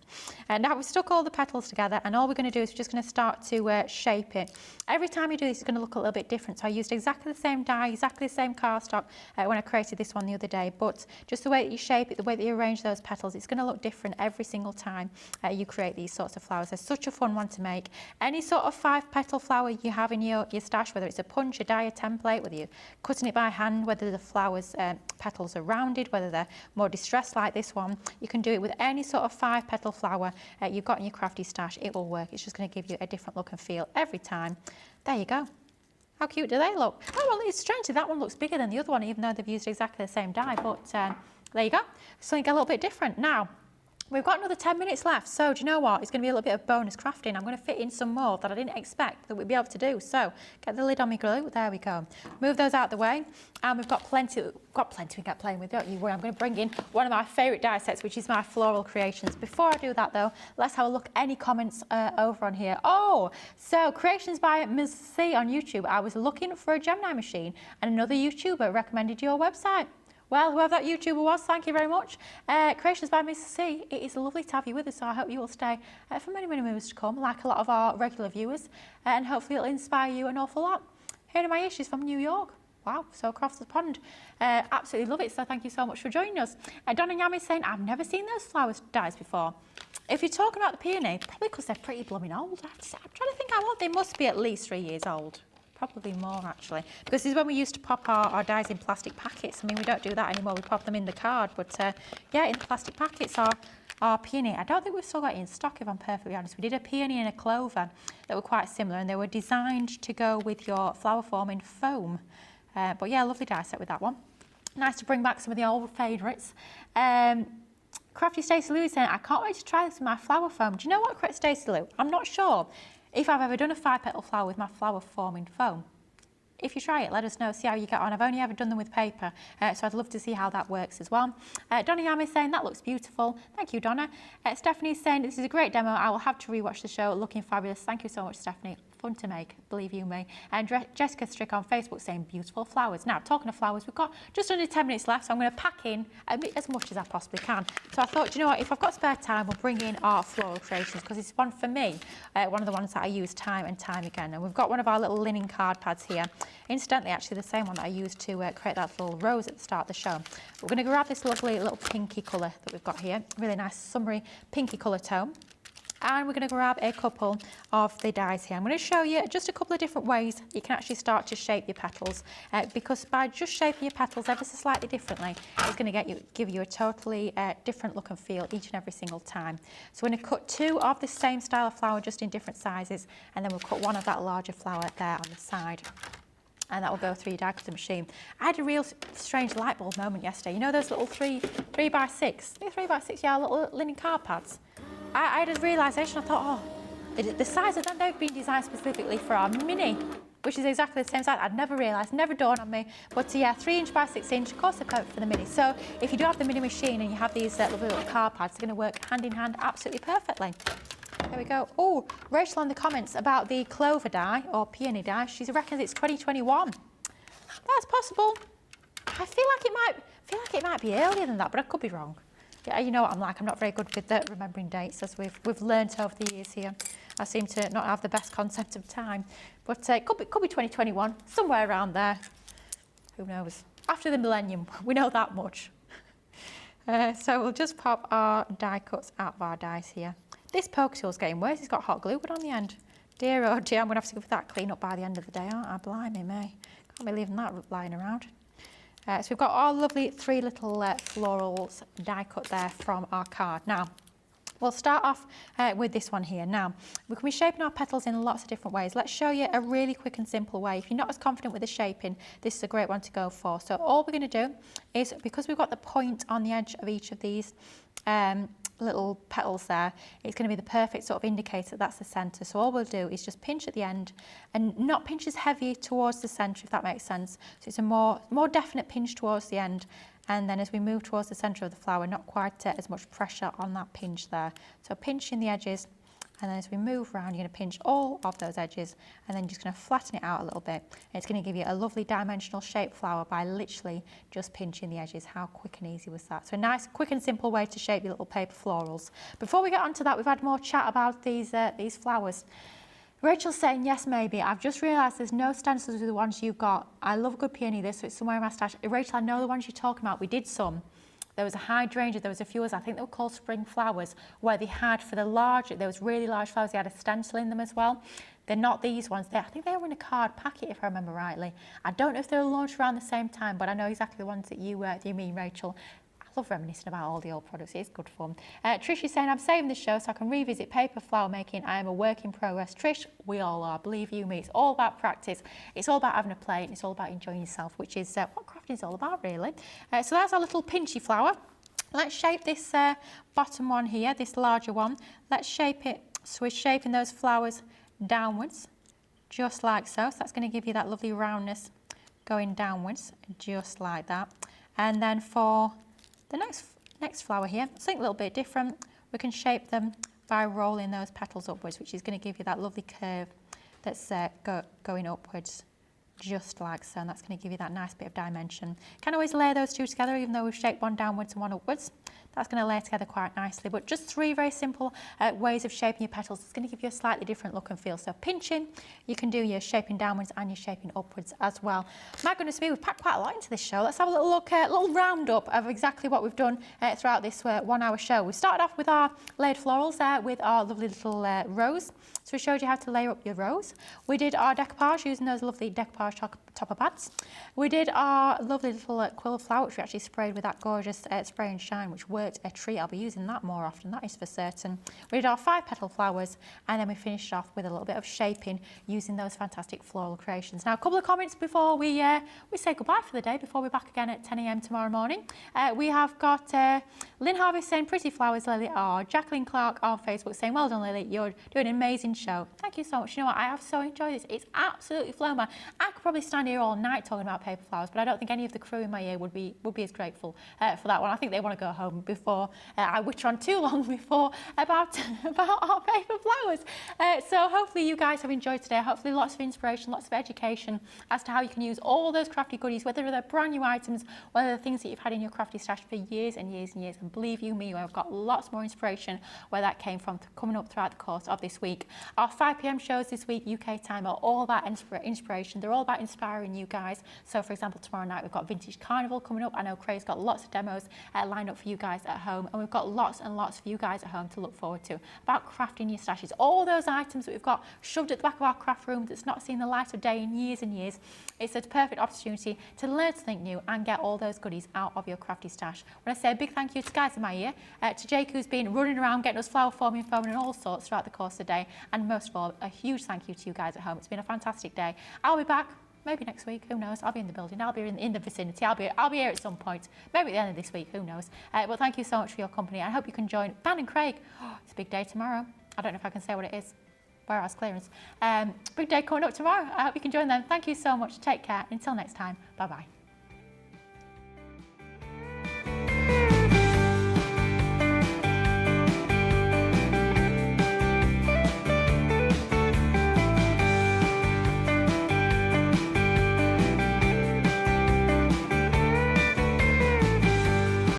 Now we've stuck all the petals together, and all we're going to do is we're just going to start to shape it. Every time you do this, it's going to look a little bit different. So I used exactly the same die, exactly the same cardstock when I created this one the other day, but just the way that you shape it, the way that you arrange those petals, it's going to look different every single time you create these sorts of flowers. They're such a fun one to make. Any sort of 5-petal flower you have in your stash, whether it's a punch, a die, a template, whether you're cutting it by hand, whether the flowers petals are rounded, whether they're more distressed like this one, you can do it with any sort of 5-petal flower you've got in your crafty stash. It will work. It's just going to give you a different look and feel every time. There you go. How cute do they look? Oh, well, it's strange that one looks bigger than the other one, even though they've used exactly the same die, but there you go. Something a little bit different. Now, we've got another 10 minutes left, so do you know what? It's going to be a little bit of bonus crafting. I'm going to fit in some more that I didn't expect that we'd be able to do. So, get the lid on my glue. There we go. Move those out of the way. And we've got plenty we can get playing with, don't you worry. I'm going to bring in one of my favourite die sets, which is my Floral Creations. Before I do that, though, let's have a look. Any comments over on here? Oh, so Creations by Ms. C on YouTube. I was looking for a Gemini machine, and another YouTuber recommended your website. Well, whoever that YouTuber was, thank you very much. Creations by Mrs. C, it is lovely to have you with us, so I hope you will stay for many, many moves to come, like a lot of our regular viewers, and hopefully it'll inspire you an awful lot. Here are my issues from New York. Wow, so across the pond. Absolutely love it, so thank you so much for joining us. Donna Yami's saying, I've never seen those flowers dies before. If you're talking about the peony, probably because they're pretty blooming old. I'm trying to think how old. They must be at least 3 years old. Probably more, actually, because this is when we used to pop our dies in plastic packets. I mean, we don't do that anymore. We pop them in the card, but yeah, in the plastic packets are peony. I don't think we've still got it in stock, if I'm perfectly honest. We did a peony and a clover that were quite similar, and they were designed to go with your flower forming foam. But yeah, lovely die set with that one. Nice to bring back some of the old favourites. Crafty Stacey Lou is saying, I can't wait to try this with my flower foam. Do you know what, Stacey Lou? I'm not sure if I've ever done a 5-petal flower with my flower forming foam. If you try it, let us know, see how you get on. I've only ever done them with paper, so I'd love to see how that works as well. Donna Yam is saying, that looks beautiful. Thank you, Donna. Stephanie is saying, this is a great demo. I will have to rewatch the show. Looking fabulous. Thank you so much, Stephanie. Fun to make, believe you me. And Jessica Strick on Facebook saying, beautiful flowers. Now, talking of flowers, we've got just under 10 minutes left, so I'm going to pack in as much as I possibly can. So I thought, you know what, if I've got spare time, we'll bring in our Floral Creations, because it's one for me, one of the ones that I use time and time again. And we've got one of our little linen card pads here. Incidentally, actually, the same one that I used to create that little rose at the start of the show. We're going to grab this lovely little pinky colour that we've got here. Really nice, summery, pinky colour tone. And we're going to grab a couple of the dies here. I'm going to show you just a couple of different ways you can actually start to shape your petals, because by just shaping your petals ever so slightly differently, it's going to give you a totally different look and feel each and every single time. So we're going to cut 2 of the same style of flower, just in different sizes, and then we'll cut 1 of that larger flower there on the side. And that will go through your die cutting machine. I had a real strange light bulb moment yesterday. You know those little 3 by 6? 3 by 6, yeah, little linen card pads. I had a realisation. I thought, oh, the size of them, they've been designed specifically for our mini, which is exactly the same size. I'd never realised, never dawned on me. But yeah, 3 inch by 6 inch, of course they're perfect for the mini. So if you do have the mini machine and you have these lovely little card pads, they're going to work hand in hand absolutely perfectly. There we go. Oh, Rachel in the comments about the clover die or peony die. She reckons it's 2021. That's possible. I feel like it might be earlier than that, but I could be wrong. Yeah, you know what I'm like. I'm not very good with remembering dates, as we've learnt over the years here. I seem to not have the best concept of time, but it could be 2021, somewhere around there. Who knows? After the millennium, we know that much. So we'll just pop our die cuts out of our dies here. This poker tool's getting worse. It's got hot glue on the end. Dear oh dear, I'm going to have to give that clean up by the end of the day, aren't I? Blimey me. Can't be leaving that lying around. So we've got our lovely 3 little florals die cut there from our card. Now, we'll start off with this one here. Now, we can be shaping our petals in lots of different ways. Let's show you a really quick and simple way. If you're not as confident with the shaping, this is a great one to go for. So all we're going to do is, because we've got the point on the edge of each of these little petals there, it's going to be the perfect sort of indicator that that's the centre. So all we'll do is just pinch at the end, and not pinch as heavy towards the centre, if that makes sense. So it's a more definite pinch towards the end. And then as we move towards the centre of the flower, not quite as much pressure on that pinch there. So pinching the edges, and then as we move around, you're going to pinch all of those edges, and then just going to flatten it out a little bit. And it's going to give you a lovely dimensional shaped flower by literally just pinching the edges. How quick and easy was that? So a nice, quick and simple way to shape your little paper florals. Before we get on to that, we've had more chat about these flowers. Rachel's saying, yes, maybe. I've just realised there's no stencils with the ones you've got. I love a good peony this, so it's somewhere in my stash. Rachel, I know the ones you're talking about. We did some. There was a hydrangea, there was a few others, I think they were called spring flowers, where they had for the large, there was really large flowers, they had a stencil in them as well. They're not these ones. I think they were in a card packet, if I remember rightly. I don't know if they were launched around the same time, but I know exactly the ones that you mean, Rachel. I love reminiscing about all the old products. It's good fun. Trish is saying, I'm saving this show so I can revisit paper flower making. I am a work in progress. Trish, we all are. Believe you me, it's all about practice. It's all about having a play, and it's all about enjoying yourself, which is what crafting is all about, really. So that's our little pinchy flower. Let's shape this bottom one here, this larger one. Let's shape it. So we're shaping those flowers downwards, just like so. So that's going to give you that lovely roundness going downwards, just like that. And then for the next flower here, something a little bit different. We can shape them by rolling those petals upwards, which is going to give you that lovely curve that's going upwards, just like so. And that's going to give you that nice bit of dimension. Can always layer those two together, even though we've shaped one downwards and one upwards. That's going to layer together quite nicely. But just 3 very simple ways of shaping your petals. It's going to give you a slightly different look and feel. So pinching, you can do your shaping downwards and your shaping upwards as well. My goodness me, we've packed quite a lot into this show. Let's have a little look, little roundup of exactly what we've done throughout this 1-hour show. We started off with our layered florals with our lovely little rose. So we showed you how to layer up your rose. We did our decoupage using those lovely decoupage topper pads. We did our lovely little quill flower, which we actually sprayed with that gorgeous spray and shine, which worked a treat. I'll be using that more often, that is for certain. We did our 5 petal flowers, and then we finished off with a little bit of shaping using those fantastic Floral Creations. Now, a couple of comments before we say goodbye for the day, before we're back again at 10 AM tomorrow morning. We have got Lynn Harvey saying, pretty flowers, Lily. Oh, Jacqueline Clark on Facebook saying, well done, Lily, you're doing an amazing show. Thank you so much. You know what, I have so enjoyed this. It's absolutely flown. I could probably stand here all night talking about paper flowers, but I don't think any of the crew in my ear would be as grateful for that one. I think they want to go home before I witch on too long before about our paper flowers. So hopefully you guys have enjoyed today. Hopefully lots of inspiration, lots of education as to how you can use all those crafty goodies, whether they're brand new items, whether they're things that you've had in your crafty stash for years and years and years. And believe you me, I've got lots more inspiration where that came from coming up throughout the course of this week. Our 5 PM shows this week, UK time, are all about inspiration. They're all about inspiring you guys. So for example, tomorrow night we've got Vintage Carnival coming up. I know Craig's got lots of demos lined up for you guys at home, and we've got lots and lots for you guys at home to look forward to about crafting your stashes. All those items that we've got shoved at the back of our craft room that's not seen the light of day in years and years. It's a perfect opportunity to learn something new and get all those goodies out of your crafty stash. I want to say a big thank you to guys in my ear, to Jake, who's been running around getting us flower forming, foaming and all sorts throughout the course of the day, and most of all, a huge thank you to you guys at home. It's been a fantastic day. I'll be back maybe next week, who knows. I'll be in the building, I'll be in the vicinity, I'll be here at some point, maybe at the end of this week, who knows. But thank you so much for your company. I hope you can join Ben and Craig. Oh, it's a big day tomorrow. I don't know if I can say what it is. Warehouse clearance. Big day coming up tomorrow. I hope you can join them. Thank you so much. Take care. Until next time, bye bye.